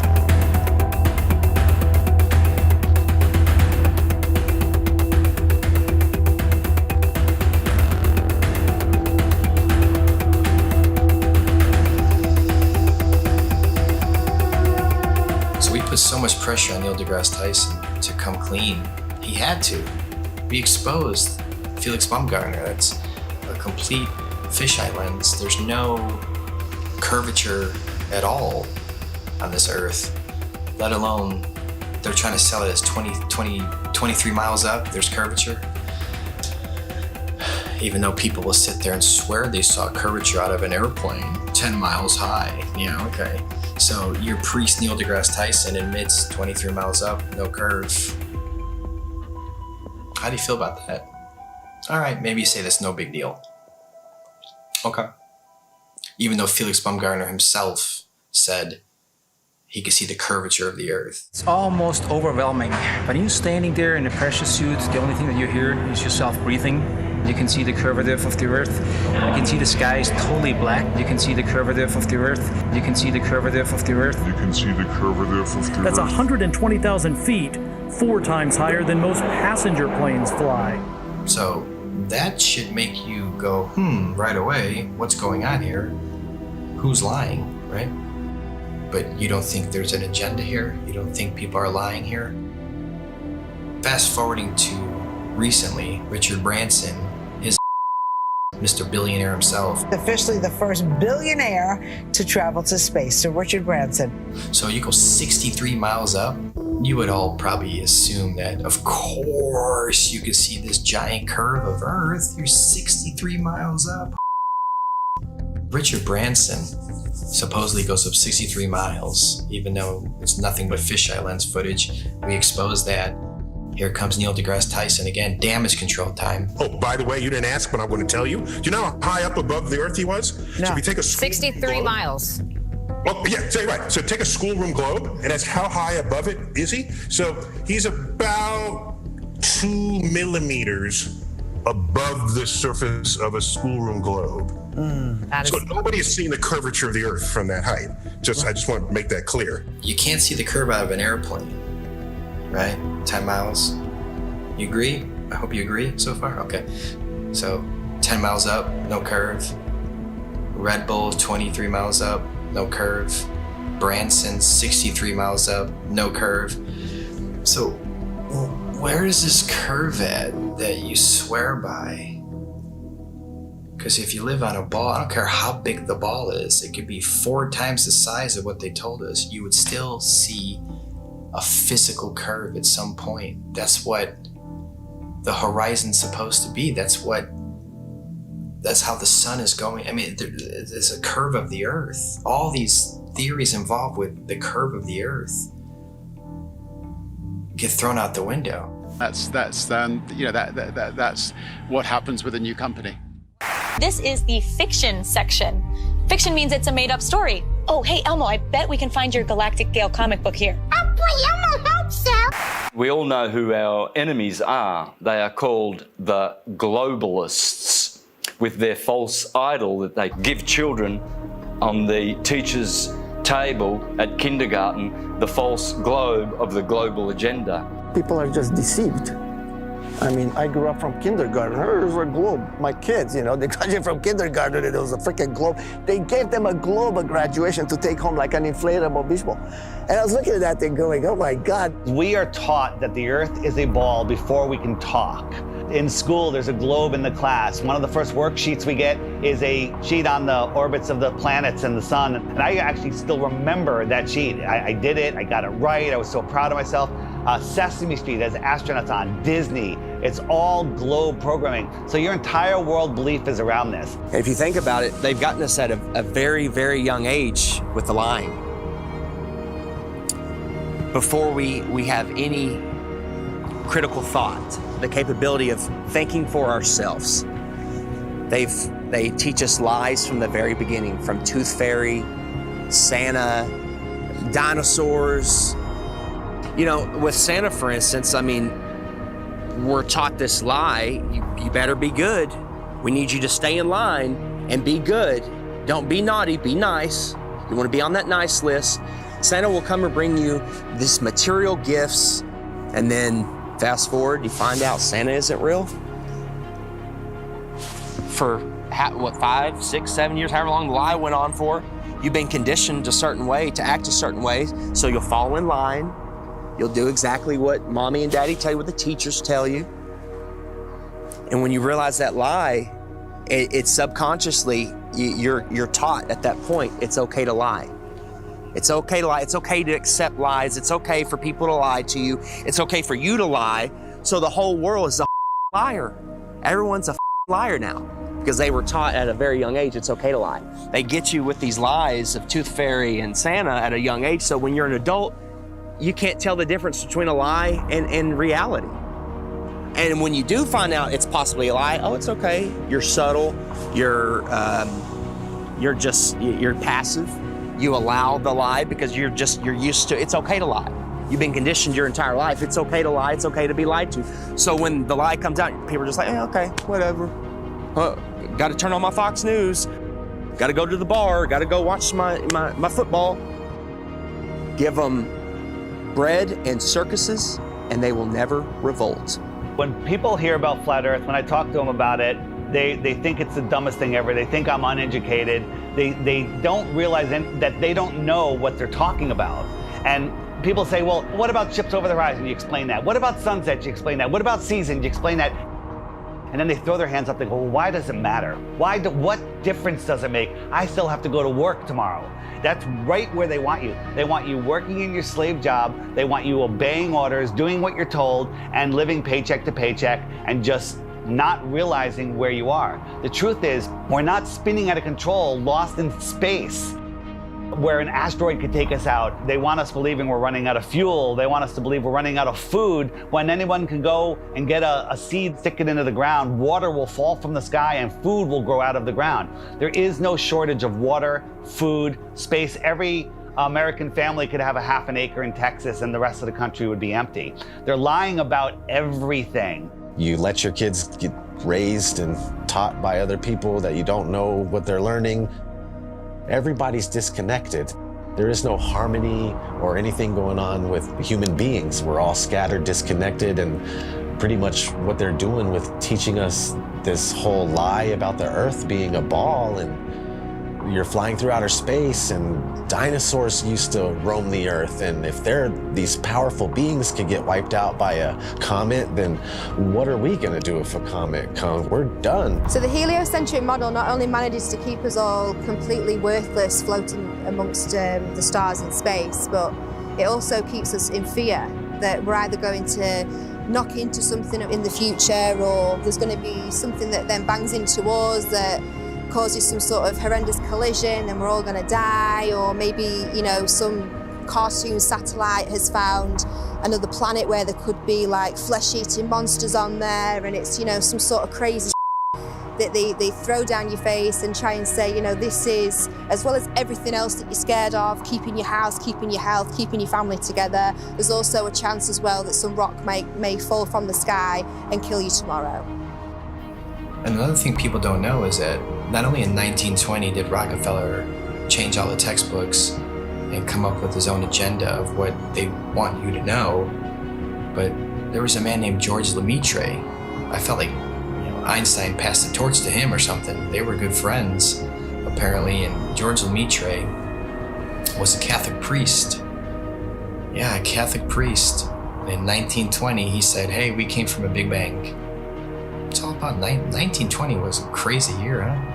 So much pressure on Neil deGrasse Tyson to come clean. He had to. We exposed Felix Baumgartner. That's a complete fisheye lens. There's no curvature at all on this Earth, let alone they're trying to sell it as 23 miles up, there's curvature. Even though people will sit there and swear they saw curvature out of an airplane 10 miles high. Okay. So your priest Neil deGrasse Tyson admits 23 miles up, no curve. How do you feel about that? All right, maybe you say that's no big deal. Okay. Even though Felix Baumgartner himself said he could see the curvature of the Earth. It's almost overwhelming. When you're standing there in a pressure suit, the only thing that you hear is yourself breathing. You can see the curvature of the Earth. You can see the sky is totally black. You can see the curvature of the Earth. You can see the curvature of the Earth. You can see the curvature of the Earth. That's 120,000 feet, 4 times higher than most passenger planes fly. So that should make you go, right away, what's going on here? Who's lying, right? But you don't think there's an agenda here? You don't think people are lying here? Fast forwarding to recently, Richard Branson, his Mr. Billionaire himself. Officially the first billionaire to travel to space, so Richard Branson. So you go 63 miles up, you would all probably assume that, of course, you could see this giant curve of Earth. You're 63 miles up. Richard Branson supposedly goes up 63 miles, even though it's nothing but fisheye lens footage. We exposed that. Here comes Neil deGrasse Tyson again, damage control time. Oh, by the way, you didn't ask, but I'm going to tell you. Do you know how high up above the Earth he was? No. So if you take a 63 miles. Oh, yeah, say right. So take a schoolroom globe, and that's how high above it is he? So he's about 2 millimeters above the surface of a schoolroom globe. So nobody has seen the curvature of the Earth from that height. I just want to make that clear. You can't see the curve out of an airplane, right? 10 miles. You agree? I hope you agree so far. Okay. So 10 miles up, no curve. Red Bull, 23 miles up, no curve. Branson, 63 miles up, no curve. So where is this curve at that you swear by? Because if you live on a ball, I don't care how big the ball is, it could be 4 times the size of what they told us, you would still see a physical curve at some point. That's what the horizon's supposed to be. That's how the sun is going. I mean, there's a curve of the Earth. All these theories involved with the curve of the Earth get thrown out the window. That's what happens with a new company. This is the fiction section. Fiction means it's a made-up story. Oh, hey, Elmo, I bet we can find your Galactic Gale comic book here. Oh, boy, Elmo, hope so. We all know who our enemies are. They are called the globalists, with their false idol that they give children on the teacher's table at kindergarten, the false globe of the global agenda. People are just deceived. I mean, I grew up from kindergarten. There's a globe. My kids, they graduated from kindergarten and there was a freaking globe. They gave them a globe at graduation to take home like an inflatable beach ball. And I was looking at that thing going, oh my God. We are taught that the Earth is a ball before we can talk. In school, there's a globe in the class. One of the first worksheets we get is a sheet on the orbits of the planets and the sun. And I actually still remember that sheet. I did it, I got it right, I was so proud of myself. Sesame Street has astronauts on, Disney. It's all globe programming. So your entire world belief is around this. If you think about it, they've gotten us at a very, very young age with the lying. Before we have any critical thought, the capability of thinking for ourselves. They teach us lies from the very beginning, from Tooth Fairy, Santa, dinosaurs. With Santa, for instance, I mean, we're taught this lie, you better be good. We need you to stay in line and be good. Don't be naughty, be nice. You want to be on that nice list. Santa will come and bring you these material gifts, and then fast forward, you find out Santa isn't real. For 5, 6, 7 years, however long the lie went on for, you've been conditioned a certain way, to act a certain way, so you'll fall in line. You'll do exactly what mommy and daddy tell you, what the teachers tell you. And when you realize that lie, it's subconsciously, you're taught at that point, it's okay to lie. It's okay to lie. It's okay to accept lies. It's okay for people to lie to you. It's okay for you to lie. So the whole world is a liar. Everyone's a liar now because they were taught at a very young age it's okay to lie. They get you with these lies of Tooth Fairy and Santa at a young age. So when you're an adult, you can't tell the difference between a lie and reality. And when you do find out it's possibly a lie, oh, it's okay. You're subtle. You're passive. You allow the lie because you're used to, it's okay to lie. You've been conditioned your entire life. It's okay to lie. It's okay to be lied to. So when the lie comes out, people are just like, okay, whatever. Got to turn on my Fox News. Got to go to the bar. Got to go watch my football. Give them bread and circuses, and they will never revolt. When people hear about Flat Earth, when I talk to them about it, they think it's the dumbest thing ever. They think I'm uneducated. They don't realize that they don't know what they're talking about. And people say, well, what about ships over the horizon? You explain that. What about sunsets? You explain that. What about seasons? You explain that. And then they throw their hands up. They go, well, why does it matter? What difference does it make? I still have to go to work tomorrow. That's right where they want you. They want you working in your slave job. They want you obeying orders, doing what you're told, and living paycheck to paycheck, and just not realizing where you are. The truth is, we're not spinning out of control, lost in space, where an asteroid could take us out. They want us believing we're running out of fuel. They want us to believe we're running out of food, when anyone can go and get a seed, stick it into the ground, water will fall from the sky and food will grow out of the ground. There is no shortage of water, food, space. Every American family could have a half an acre in Texas and the rest of the country would be empty. They're lying about everything. You let your kids get raised and taught by other people that you don't know what they're learning. Everybody's disconnected. There is no harmony or anything going on with human beings. We're all scattered, disconnected, and pretty much what they're doing with teaching us this whole lie about the Earth being a ball, and you're flying through outer space, and dinosaurs used to roam the Earth, and if these powerful beings could get wiped out by a comet, then what are we gonna do if a comet comes? We're done. So the heliocentric model not only manages to keep us all completely worthless floating amongst the stars in space, but it also keeps us in fear that we're either going to knock into something in the future, or there's going to be something that then bangs into us that causes some sort of horrendous collision and we're all going to die, or maybe, you know, some cartoon satellite has found another planet where there could be like flesh-eating monsters on there, and it's, you know, some sort of crazy that they throw down your face and try and say, you know, this is, as well as everything else that you're scared of, keeping your house, keeping your health, keeping your family together, there's also a chance as well that some rock may fall from the sky and kill you tomorrow. Another thing people don't know is that not only in 1920 did Rockefeller change all the textbooks and come up with his own agenda of what they want you to know, but there was a man named George Lemaitre. I felt like, you know, Einstein passed the torch to him or something. They were good friends, apparently, and George Lemaitre was a Catholic priest. Yeah, a Catholic priest. And in 1920, he said, hey, we came from a Big Bang. It's all about 1920 was a crazy year, huh?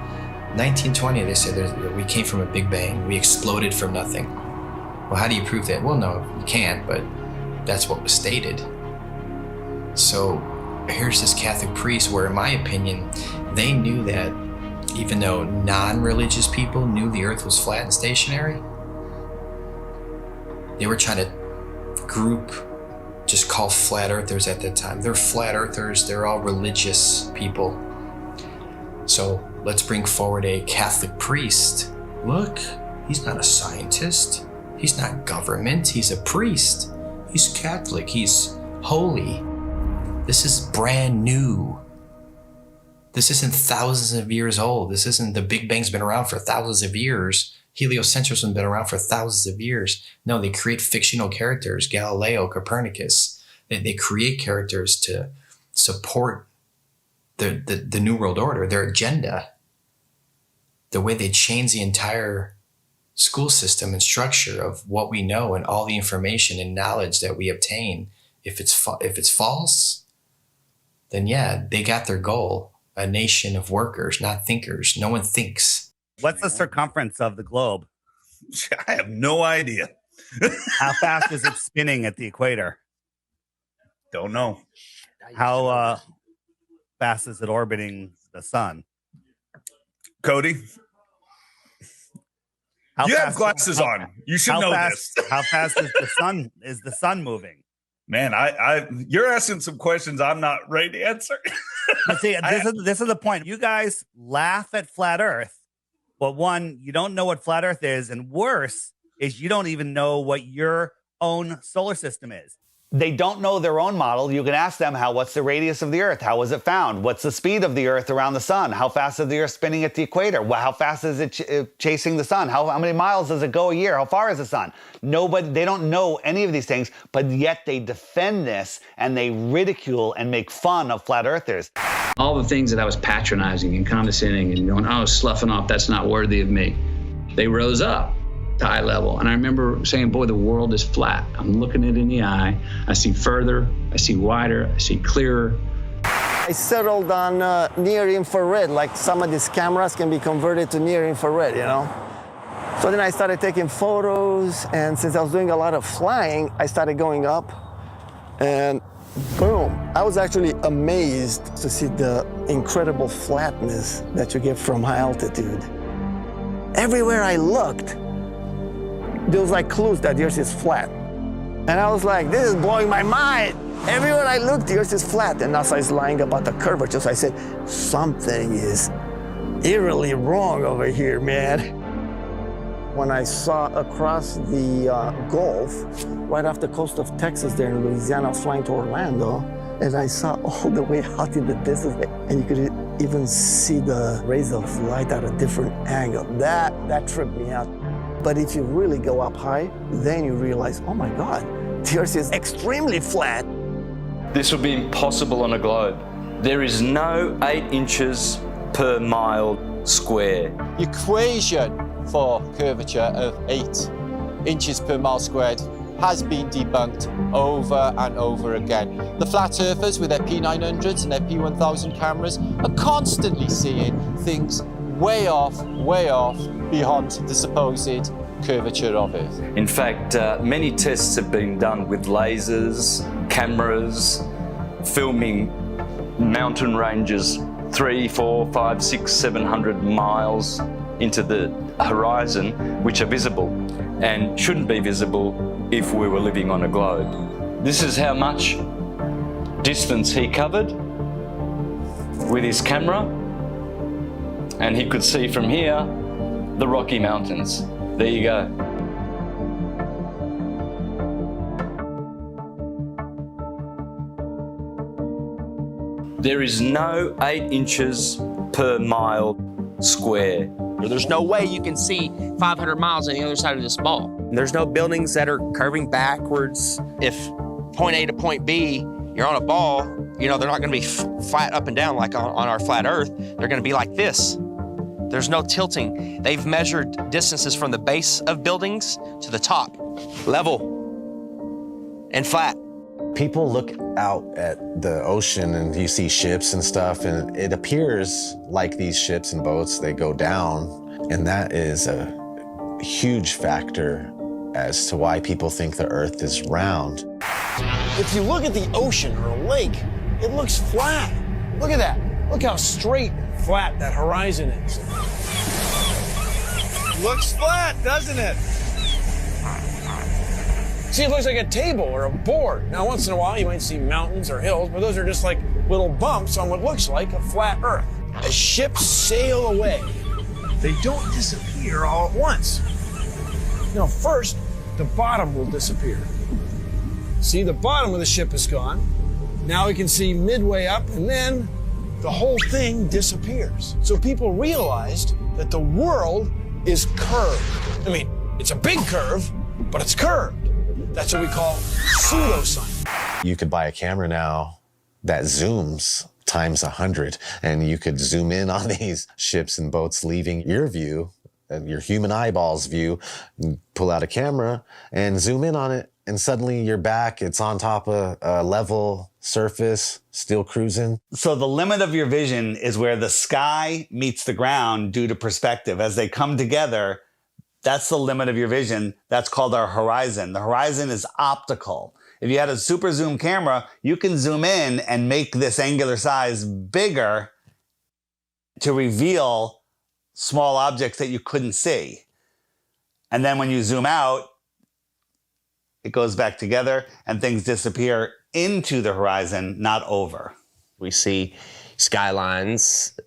1920, they said we came from a Big Bang. We exploded from nothing. Well, how do you prove that? Well, no, you can't, but that's what was stated. So here's this Catholic priest where, in my opinion, they knew that even though non-religious people knew the earth was flat and stationary, they were trying to group, just call flat earthers at that time. They're flat earthers, they're all religious people. So let's bring forward a Catholic priest. Look, he's not a scientist. He's not government, he's a priest. He's Catholic, he's holy. This is brand new. This isn't thousands of years old. This isn't the Big Bang's been around for thousands of years. Heliocentrism has been around for thousands of years. No, they create fictional characters, Galileo, Copernicus. They create characters to support the New World Order, their agenda. The way they change the entire school system and structure of what we know and all the information and knowledge that we obtain. If it's false, then yeah, they got their goal. A nation of workers, not thinkers. No one thinks. What's the circumference of the globe? I have no idea. How fast is it spinning at the equator? Don't know. How fast is it orbiting the sun? Cody? You have glasses on. You should know this. How fast is the sun moving? Man, you're asking some questions I'm not ready to answer. But see, this is the point. You guys laugh at flat Earth, but one, you don't know what flat Earth is, and worse is you don't even know what your own solar system is. They don't know their own model. You can ask them, what's the radius of the Earth? How was it found? What's the speed of the Earth around the sun? How fast is the Earth spinning at the equator? How fast is it chasing the sun? How many miles does it go a year? How far is the sun? They don't know any of these things, but yet they defend this and they ridicule and make fun of flat earthers. All the things that I was patronizing and condescending and going, oh, sloughing off, that's not worthy of me. They rose up to eye level. And I remember saying, boy, the world is flat. I'm looking it in the eye. I see further, I see wider, I see clearer. I settled on near infrared, like some of these cameras can be converted to near infrared, you know? So then I started taking photos, and since I was doing a lot of flying, I started going up, and boom. I was actually amazed to see the incredible flatness that you get from high altitude. Everywhere I looked, there was like clues that the Earth is flat. And I was like, this is blowing my mind. Everywhere I looked, the Earth is flat. And NASA is lying about the curvature. So I said, something is eerily wrong over here, man. When I saw across the Gulf, right off the coast of Texas there in Louisiana, I was flying to Orlando, and I saw all the way out in the distance, and you could even see the rays of light at a different angle. That tripped me out. But if you really go up high, then you realize, oh my God, the Earth is extremely flat. This would be impossible on a globe. There is no 8 inches per mile square. The equation for curvature of 8 inches per mile squared has been debunked over and over again. The flat earthers with their P900s and their P1000 cameras are constantly seeing things way off beyond the supposed curvature of Earth. In fact, many tests have been done with lasers, cameras, filming mountain ranges 300, 400, 500, 600, 700 miles into the horizon, which are visible and shouldn't be visible if we were living on a globe. This is how much distance he covered with his camera, and he could see from here the Rocky Mountains. There you go. There is no 8 inches per mile square. There's no way you can see 500 miles on the other side of this ball. There's no buildings that are curving backwards. If point A to point B, you're on a ball, you know, they're not gonna be flat up and down like on our flat Earth. They're gonna be like this. There's no tilting. They've measured distances from the base of buildings to the top, level and flat. People look out at the ocean and you see ships and stuff, and it appears like these ships and boats, they go down. And that is a huge factor as to why people think the Earth is round. If you look at the ocean or a lake, it looks flat. Look at that. Look how straight and flat that horizon is. Looks flat, doesn't it? See, it looks like a table or a board. Now, once in a while, you might see mountains or hills, but those are just like little bumps on what looks like a flat Earth. As ships sail away, they don't disappear all at once. No, first, the bottom will disappear. See, the bottom of the ship is gone. Now we can see midway up, and then the whole thing disappears. So people realized that the world is curved. I mean, it's a big curve, but it's curved. That's what we call pseudoscience. You could buy a camera now that zooms times 100, and you could zoom in on these ships and boats leaving your view, your human eyeballs view, pull out a camera and zoom in on it, and suddenly you're back. It's on top of a level surface, still cruising. So the limit of your vision is where the sky meets the ground due to perspective. As they come together, that's the limit of your vision. That's called our horizon. The horizon is optical. If you had a super zoom camera, you can zoom in and make this angular size bigger to reveal small objects that you couldn't see. And then when you zoom out, it goes back together and things disappear into the horizon, not over. We see skylines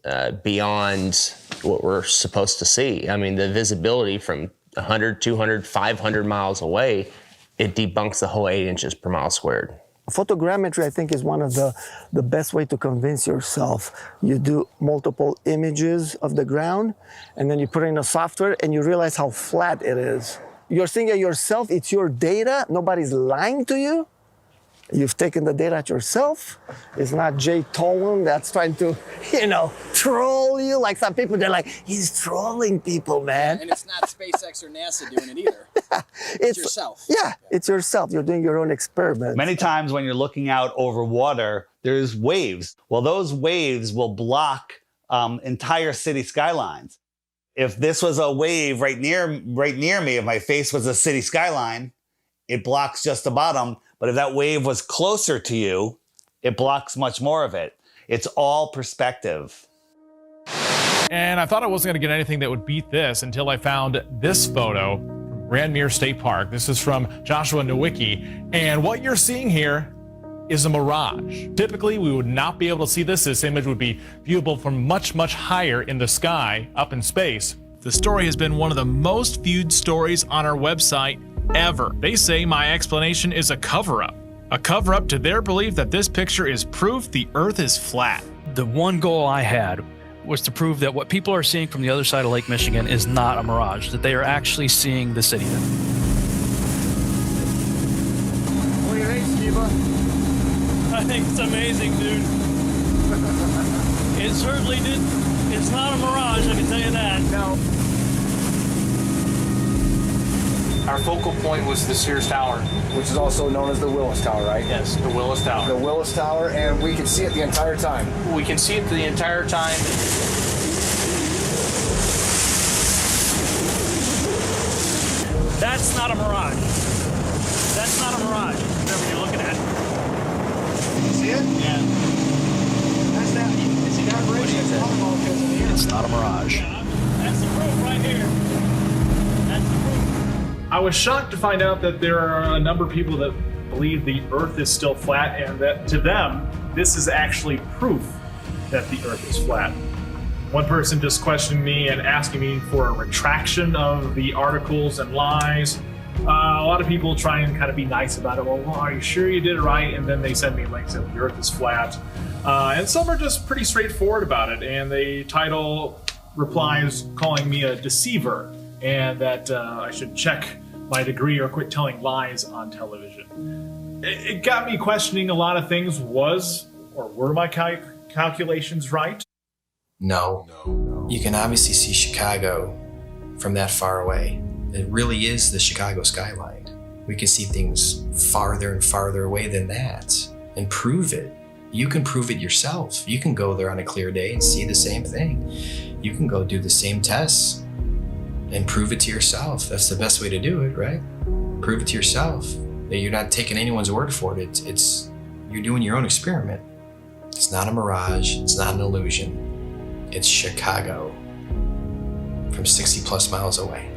beyond what we're supposed to see. I mean, the visibility from 100, 200, 500 miles away, it debunks the whole 8 inches per mile squared. Photogrammetry, I think, is one of the best way to convince yourself. You do multiple images of the ground, and then you put it in a software, and you realize how flat it is. You're seeing it yourself, it's your data, nobody's lying to you. You've taken the data yourself. It's not Jay Tolan that's trying to, troll you. Like some people, they're like, he's trolling people, man. And it's not SpaceX or NASA doing it either. It's yourself. Yeah, it's yourself. You're doing your own experiment. Many times when you're looking out over water, there's waves. Well, those waves will block entire city skylines. If this was a wave right near me, if my face was a city skyline, it blocks just the bottom, But if that wave was closer to you, it blocks much more of it. It's all perspective. And I thought I wasn't going to get anything that would beat this until I found this photo from Grandmere State Park. This is from Joshua Nowicki. And what you're seeing here is a mirage. Typically, we would not be able to see this. This image would be viewable from much, much higher in the sky, up in space. The story has been one of the most viewed stories on our website ever. They say my explanation is a cover-up. A cover-up to their belief that this picture is proof the Earth is flat. The one goal I had was to prove that what people are seeing from the other side of Lake Michigan is not a mirage, that they are actually seeing the city there. What do you think, Skiba? I think it's amazing, dude. It certainly did. It's not a mirage, I can tell you that. No. Our focal point was the Sears Tower. Which is also known as the Willis Tower, right? Yes, the Willis Tower. The Willis Tower, and we can see it the entire time. We can see it the entire time. That's not a mirage. That's not a mirage, whatever you're looking at. You see it? Yeah. That's that. You see that bridge? It's not a mirage. That's the proof right here. That's the proof. I was shocked to find out that there are a number of people that believe the Earth is still flat, and that to them, this is actually proof that the Earth is flat. One person just questioned me and asking me for a retraction of the articles and lies. A lot of people try and kind of be nice about it. Well, are you sure you did it right? And then they send me links that the Earth is flat. And some are just pretty straightforward about it, and they title replies calling me a deceiver, and that I should check my degree or quit telling lies on television. It got me questioning a lot of things. Were my calculations right? No. You can obviously see Chicago from that far away. It really is the Chicago skyline. We can see things farther and farther away than that and prove it. You can prove it yourself. You can go there on a clear day and see the same thing. You can go do the same tests and prove it to yourself. That's the best way to do it, right? Prove it to yourself. That you're not taking anyone's word for it. It's you're doing your own experiment. It's not a mirage. It's not an illusion. It's Chicago from 60 plus miles away.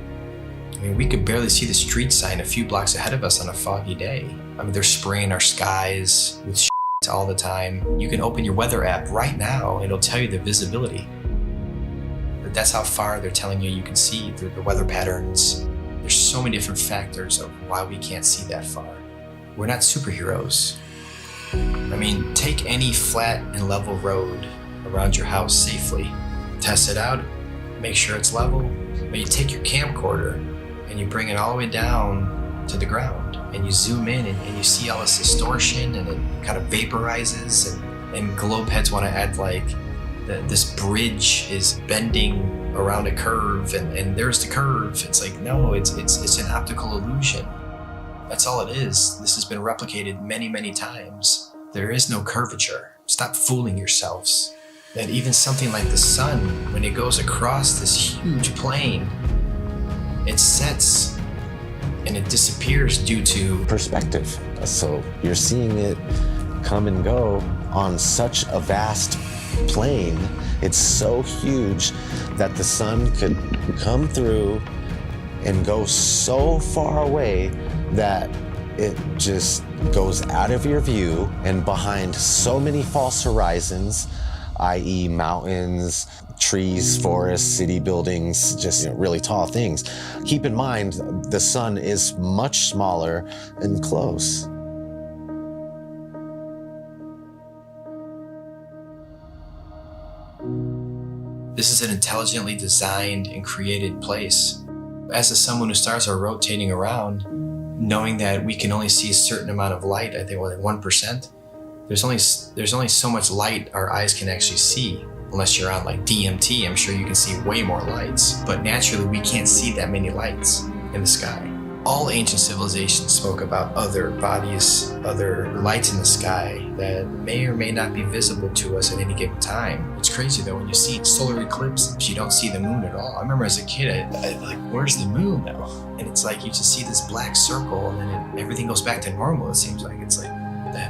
I mean, we could barely see the street sign a few blocks ahead of us on a foggy day. I mean, they're spraying our skies with shit all the time. You can open your weather app right now and it'll tell you the visibility. But that's how far they're telling you can see through the weather patterns. There's so many different factors of why we can't see that far. We're not superheroes. I mean, take any flat and level road around your house safely. Test it out, make sure it's level. But you take your camcorder and you bring it all the way down to the ground and you zoom in and you see all this distortion and it kind of vaporizes and globe heads want to act like this bridge is bending around a curve and there's the curve. It's like, no, it's an optical illusion. That's all it is. This has been replicated many, many times. There is no curvature. Stop fooling yourselves. That even something like the sun, when it goes across this huge plane, it sets and it disappears due to perspective. So you're seeing it come and go on such a vast plane. It's so huge that the sun could come through and go so far away that it just goes out of your view and behind so many false horizons, i.e. mountains, trees, forests, city buildings, just really tall things. Keep in mind, the sun is much smaller and close. This is an intelligently designed and created place. As the sun, moon, and stars are rotating around, knowing that we can only see a certain amount of light, I think like 1%, there's only so much light our eyes can actually see. Unless you're on like DMT, I'm sure you can see way more lights. But naturally, we can't see that many lights in the sky. All ancient civilizations spoke about other bodies, other lights in the sky, that may or may not be visible to us at any given time. It's crazy though, when you see solar eclipses, you don't see the moon at all. I remember as a kid, I like, where's the moon now? And it's like you just see this black circle and then everything goes back to normal, it seems like. It's like,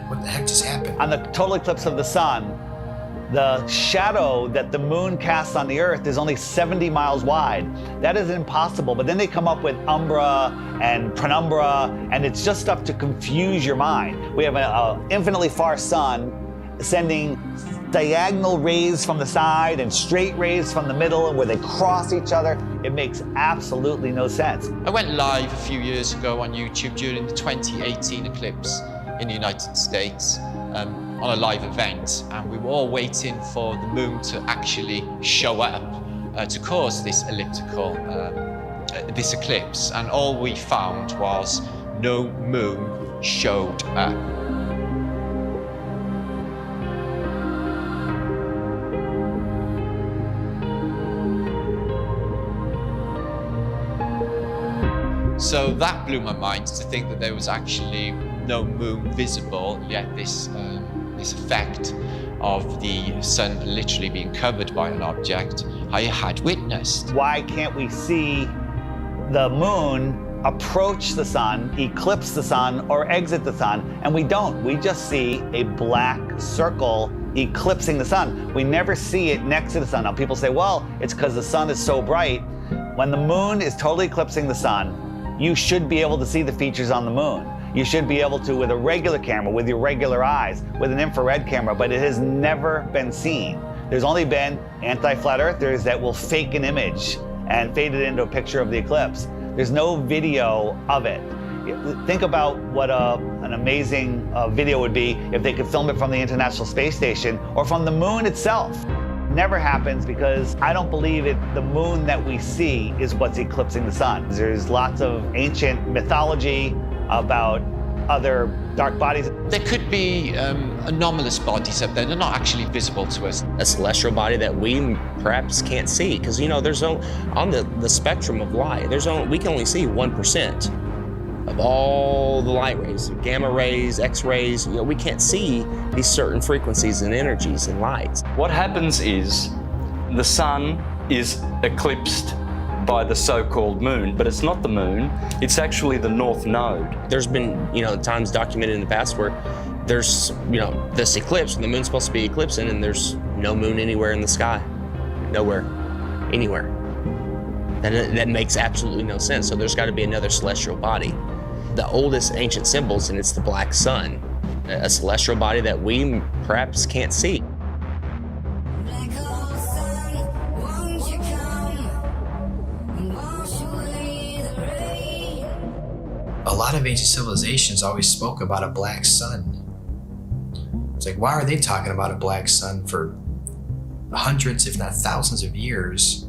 what the heck just happened? On the total eclipse of the sun, the shadow that the moon casts on the Earth is only 70 miles wide. That is impossible. But then they come up with umbra and penumbra, and it's just stuff to confuse your mind. We have an infinitely far sun sending diagonal rays from the side and straight rays from the middle, and where they cross each other. It makes absolutely no sense. I went live a few years ago on YouTube during the 2018 eclipse in the United States. On a live event, and we were all waiting for the moon to actually show up to cause this elliptical, this eclipse, and all we found was no moon showed up. So that blew my mind, to think that there was actually no moon visible, yet this effect of the sun literally being covered by an object I had witnessed. Why can't we see the moon approach the sun, eclipse the sun, or exit the sun? And we don't. We just see a black circle eclipsing the sun. We never see it next to the sun. Now people say, well, it's because the sun is so bright. When the moon is totally eclipsing the sun, you should be able to see the features on the moon. You should be able to with a regular camera, with your regular eyes, with an infrared camera, but it has never been seen. There's only been anti-flat earthers that will fake an image and fade it into a picture of the eclipse. There's no video of it. Think about what an amazing video would be if they could film it from the International Space Station or from the moon itself. Never happens, because I don't believe the moon that we see is what's eclipsing the sun. There's lots of ancient mythology about other dark bodies. There could be anomalous bodies up there. They're not actually visible to us. A celestial body that we perhaps can't see, because there's on the spectrum of light, we can only see 1% of all the light rays, gamma rays, X-rays. We can't see these certain frequencies and energies and lights. What happens is the sun is eclipsed by the so-called moon, but it's not the moon, it's actually the north node. There's been, times documented in the past where there's, this eclipse, and the moon's supposed to be eclipsing, and there's no moon anywhere in the sky. Nowhere. Anywhere. That makes absolutely no sense. So there's got to be another celestial body. The oldest ancient symbols, and it's the black sun, a celestial body that we perhaps can't see. A lot of ancient civilizations always spoke about a black sun. It's like, why are they talking about a black sun for hundreds, if not thousands of years?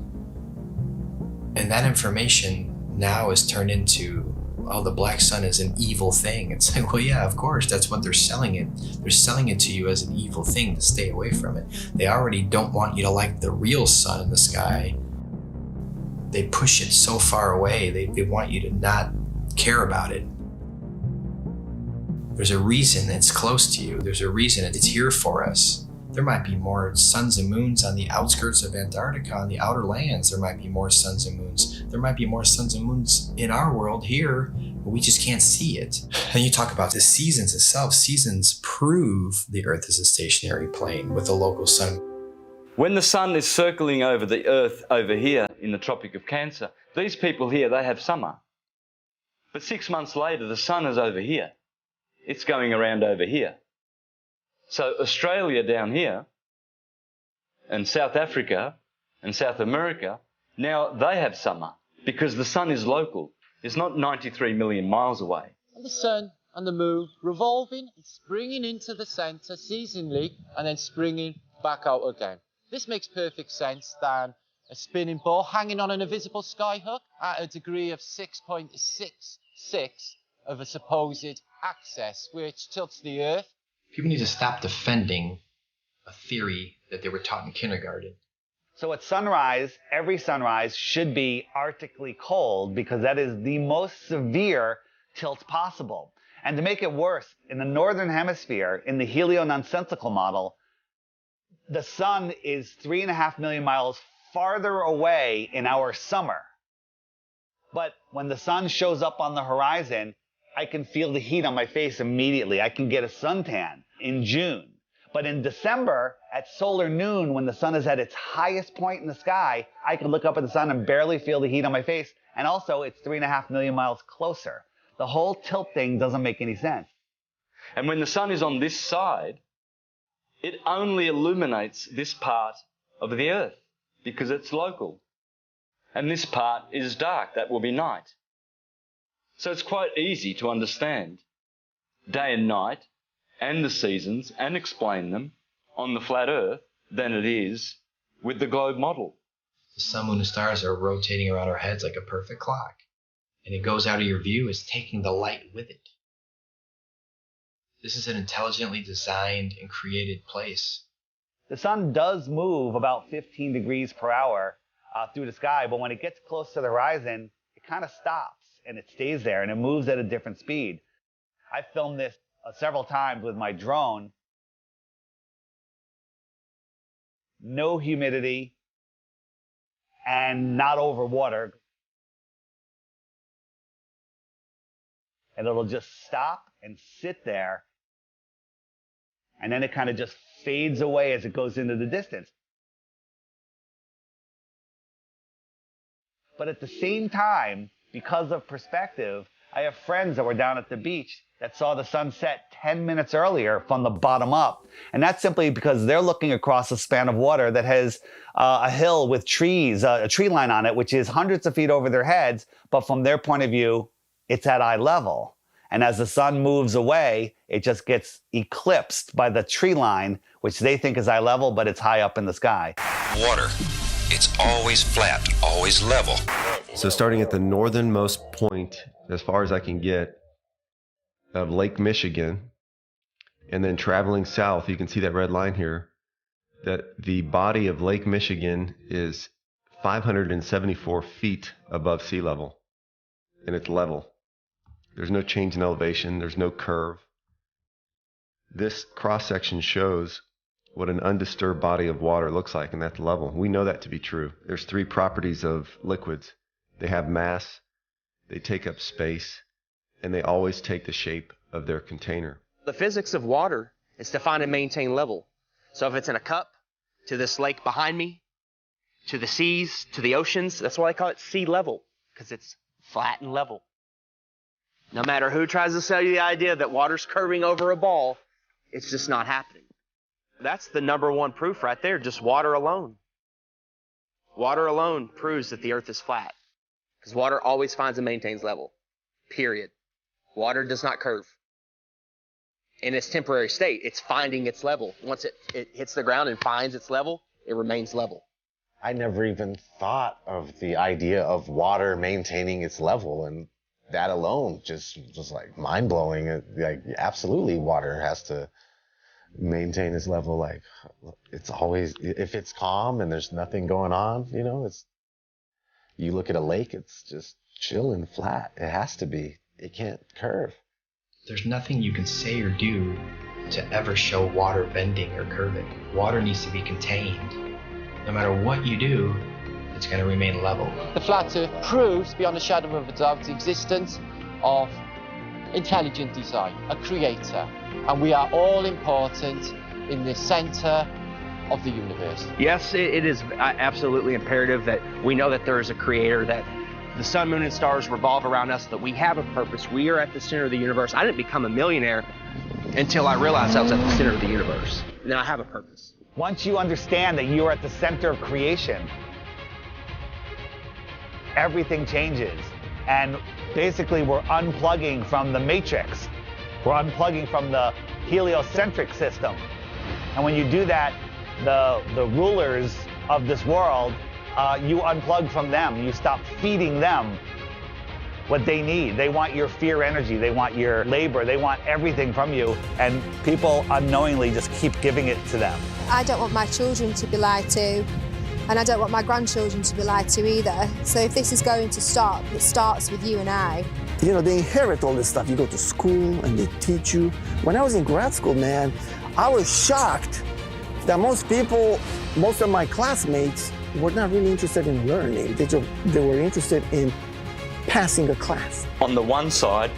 And that information now is turned into, oh, the black sun is an evil thing. It's like, well, yeah, of course, that's what they're selling it. They're selling it to you as an evil thing to stay away from it. They already don't want you to like the real sun in the sky. They push it so far away. They want you to not care about it. There's a reason it's close to you. There's a reason it's here for us. There might be more suns and moons on the outskirts of Antarctica, on the outer lands. There might be more suns and moons. There might be more suns and moons in our world here, but we just can't see it. And you talk about the seasons itself. Seasons prove the Earth is a stationary plane with a local sun. When the sun is circling over the Earth over here in the Tropic of Cancer, these people here, they have summer. But 6 months later, the sun is over here. It's going around over here. So Australia down here, and South Africa, and South America, now they have summer, because the sun is local. It's not 93 million miles away. And the sun and the moon revolving and springing into the center seasonally, and then springing back out again. This makes perfect sense than a spinning ball hanging on an invisible skyhook at a degree of 6.66 of a supposed axis, which tilts the Earth. People need to stop defending a theory that they were taught in kindergarten. So at sunrise, every sunrise should be arctically cold, because that is the most severe tilt possible. And to make it worse, in the northern hemisphere, in the heliononsensical model, the sun is 3.5 million miles farther away in our summer. But when the sun shows up on the horizon, I can feel the heat on my face immediately. I can get a suntan in June. But in December, at solar noon, when the sun is at its highest point in the sky, I can look up at the sun and barely feel the heat on my face. And also, it's 3.5 million miles closer. The whole tilt thing doesn't make any sense. And when the sun is on this side, it only illuminates this part of the Earth because it's local. And this part is dark. That will be night. So it's quite easy to understand day and night and the seasons and explain them on the flat Earth than it is with the globe model. The sun, moon, and stars are rotating around our heads like a perfect clock. And it goes out of your view, it's taking the light with it. This is an intelligently designed and created place. The sun does move about 15 degrees per hour through the sky, but when it gets close to the horizon, it kind of stops and it stays there and it moves at a different speed. I filmed this several times with my drone. No humidity and not over water. And it'll just stop and sit there. And then it kind of just fades away as it goes into the distance. But at the same time, because of perspective, I have friends that were down at the beach that saw the sun set 10 minutes earlier from the bottom up. And that's simply because they're looking across a span of water that has a hill with trees, a tree line on it, which is hundreds of feet over their heads. But from their point of view, it's at eye level. And as the sun moves away, it just gets eclipsed by the tree line, which they think is eye level, but it's high up in the sky. Water. It's always flat, always level. So starting at the northernmost point, as far as I can get, of Lake Michigan, and then traveling south, you can see that red line here, that the body of Lake Michigan is 574 feet above sea level, and it's level. There's no change in elevation, there's no curve. This cross-section shows what an undisturbed body of water looks like, and that's level. We know that to be true. There's three properties of liquids. They have mass, they take up space, and they always take the shape of their container. The physics of water is to find and maintain level. So if it's in a cup, to this lake behind me, to the seas, to the oceans, that's why I call it sea level, because it's flat and level. No matter who tries to sell you the idea that water's curving over a ball, it's just not happening. That's the number one proof right there, just water alone. Water alone proves that the earth is flat, because water always finds and maintains level, period. Water does not curve. In its temporary state, it's finding its level. Once it hits the ground and finds its level, it remains level. I never even thought of the idea of water maintaining its level, and that alone just like mind-blowing. Like, absolutely, water has to maintain its level. Like, it's always, if it's calm and there's nothing going on, you know, it's, you look at a lake, it's just chill and flat. It has to be. It can't curve. There's nothing you can say or do to ever show water bending or curving. Water needs to be contained. No matter what you do, it's going to remain level. The flat earth proves beyond a shadow of a doubt the existence of intelligent design, a creator. And we are all important in the center of the universe. Yes, it is absolutely imperative that we know that there is a creator, that the sun, moon, and stars revolve around us, that we have a purpose. We are at the center of the universe. I didn't become a millionaire until I realized I was at the center of the universe. And I have a purpose. Once you understand that you are at the center of creation, everything changes. And basically, we're unplugging from the matrix. We're unplugging from the heliocentric system. And when you do that, the rulers of this world, you unplug from them. You stop feeding them what they need. They want your fear energy. They want your labor. They want everything from you. And people unknowingly just keep giving it to them. I don't want my children to be lied to, and I don't want my grandchildren to be lied to either. So if this is going to stop, it starts with you and I. You know, they inherit all this stuff. You go to school and they teach you. When I was in grad school, man, I was shocked that most of my classmates were not really interested in learning. They were interested in passing a class. On the one side,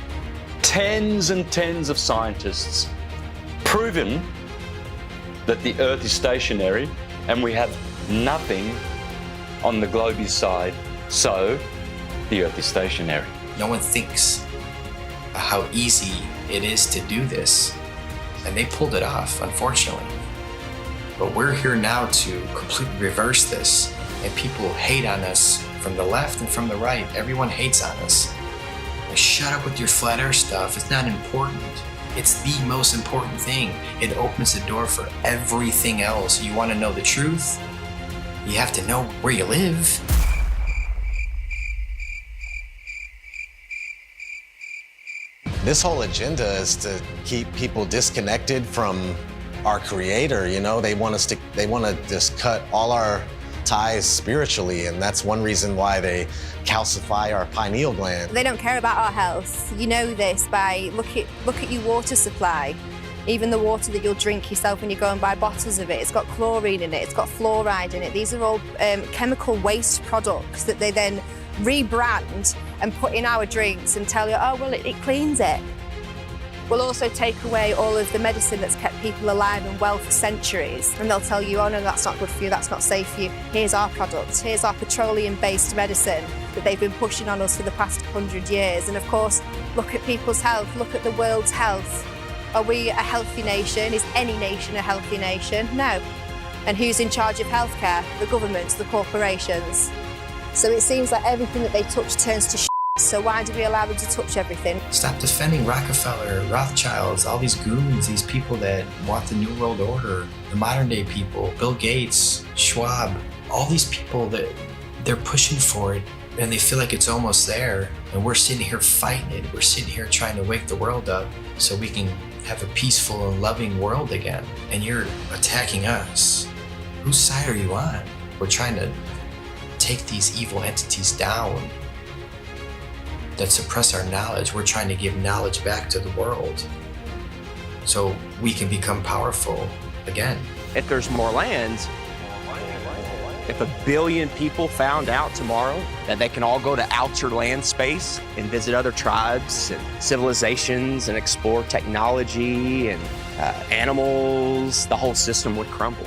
tens and tens of scientists proven that the Earth is stationary, and we have nothing on the globe's side, so the Earth is stationary. No one thinks how easy it is to do this, and they pulled it off, unfortunately. But we're here now to completely reverse this, and people hate on us from the left and from the right. Everyone hates on us. Like, shut up with your flat earth stuff. It's not important. It's the most important thing. It opens the door for everything else. You want to know the truth? You have to know where you live. This whole agenda is to keep people disconnected from our creator. You know, they want to just cut all our ties spiritually, and that's one reason why they calcify our pineal gland. They don't care about our health. You know this by look at your water supply. Even the water that you'll drink yourself when you go and buy bottles of it, it's got chlorine in it, it's got fluoride in it. These are all chemical waste products that they then rebrand and put in our drinks and tell you, oh, well, it cleans it. We'll also take away all of the medicine that's kept people alive and well for centuries. And they'll tell you, oh no, that's not good for you, that's not safe for you. Here's our product, here's our petroleum-based medicine that they've been pushing on us for the past 100 years. And of course, look at people's health, look at the world's health. Are we a healthy nation? Is any nation a healthy nation? No. And who's in charge of healthcare? The governments, the corporations. So it seems like everything that they touch turns to shit. So why do we allow them to touch everything? Stop defending Rockefeller, Rothschilds, all these goons, these people that want the New World Order, the modern day people, Bill Gates, Schwab, all these people that they're pushing for it and they feel like it's almost there. And we're sitting here fighting it. We're sitting here trying to wake the world up so we can have a peaceful and loving world again. And you're attacking us. Whose side are you on? We're trying to take these evil entities down that suppress our knowledge. We're trying to give knowledge back to the world so we can become powerful again. If there's more land, if 1 billion people found out tomorrow that they can all go to outer land space and visit other tribes and civilizations and explore technology and animals, the whole system would crumble.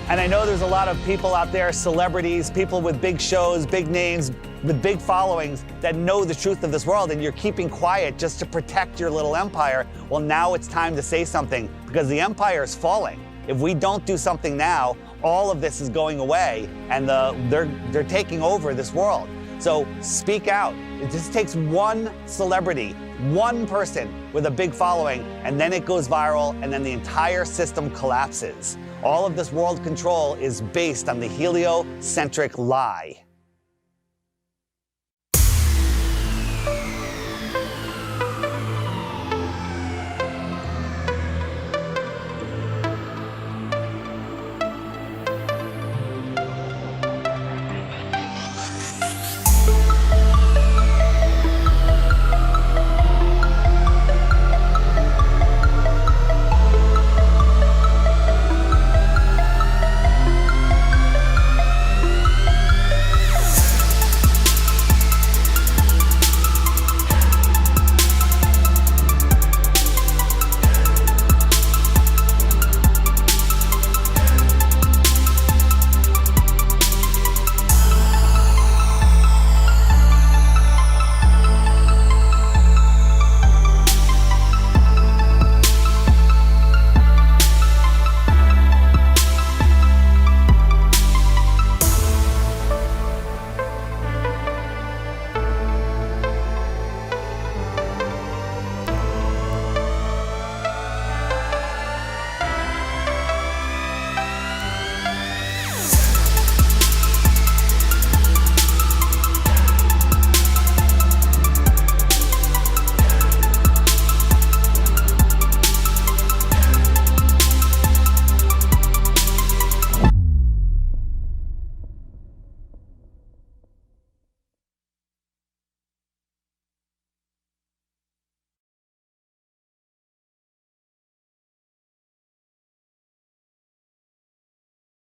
And I know there's a lot of people out there, celebrities, people with big shows, big names, with big followings that know the truth of this world, and you're keeping quiet just to protect your little empire. Well, now it's time to say something because the empire is falling. If we don't do something now, all of this is going away and they're taking over this world. So speak out. It just takes one celebrity, one person with a big following, and then it goes viral and then the entire system collapses. All of this world control is based on the heliocentric lie.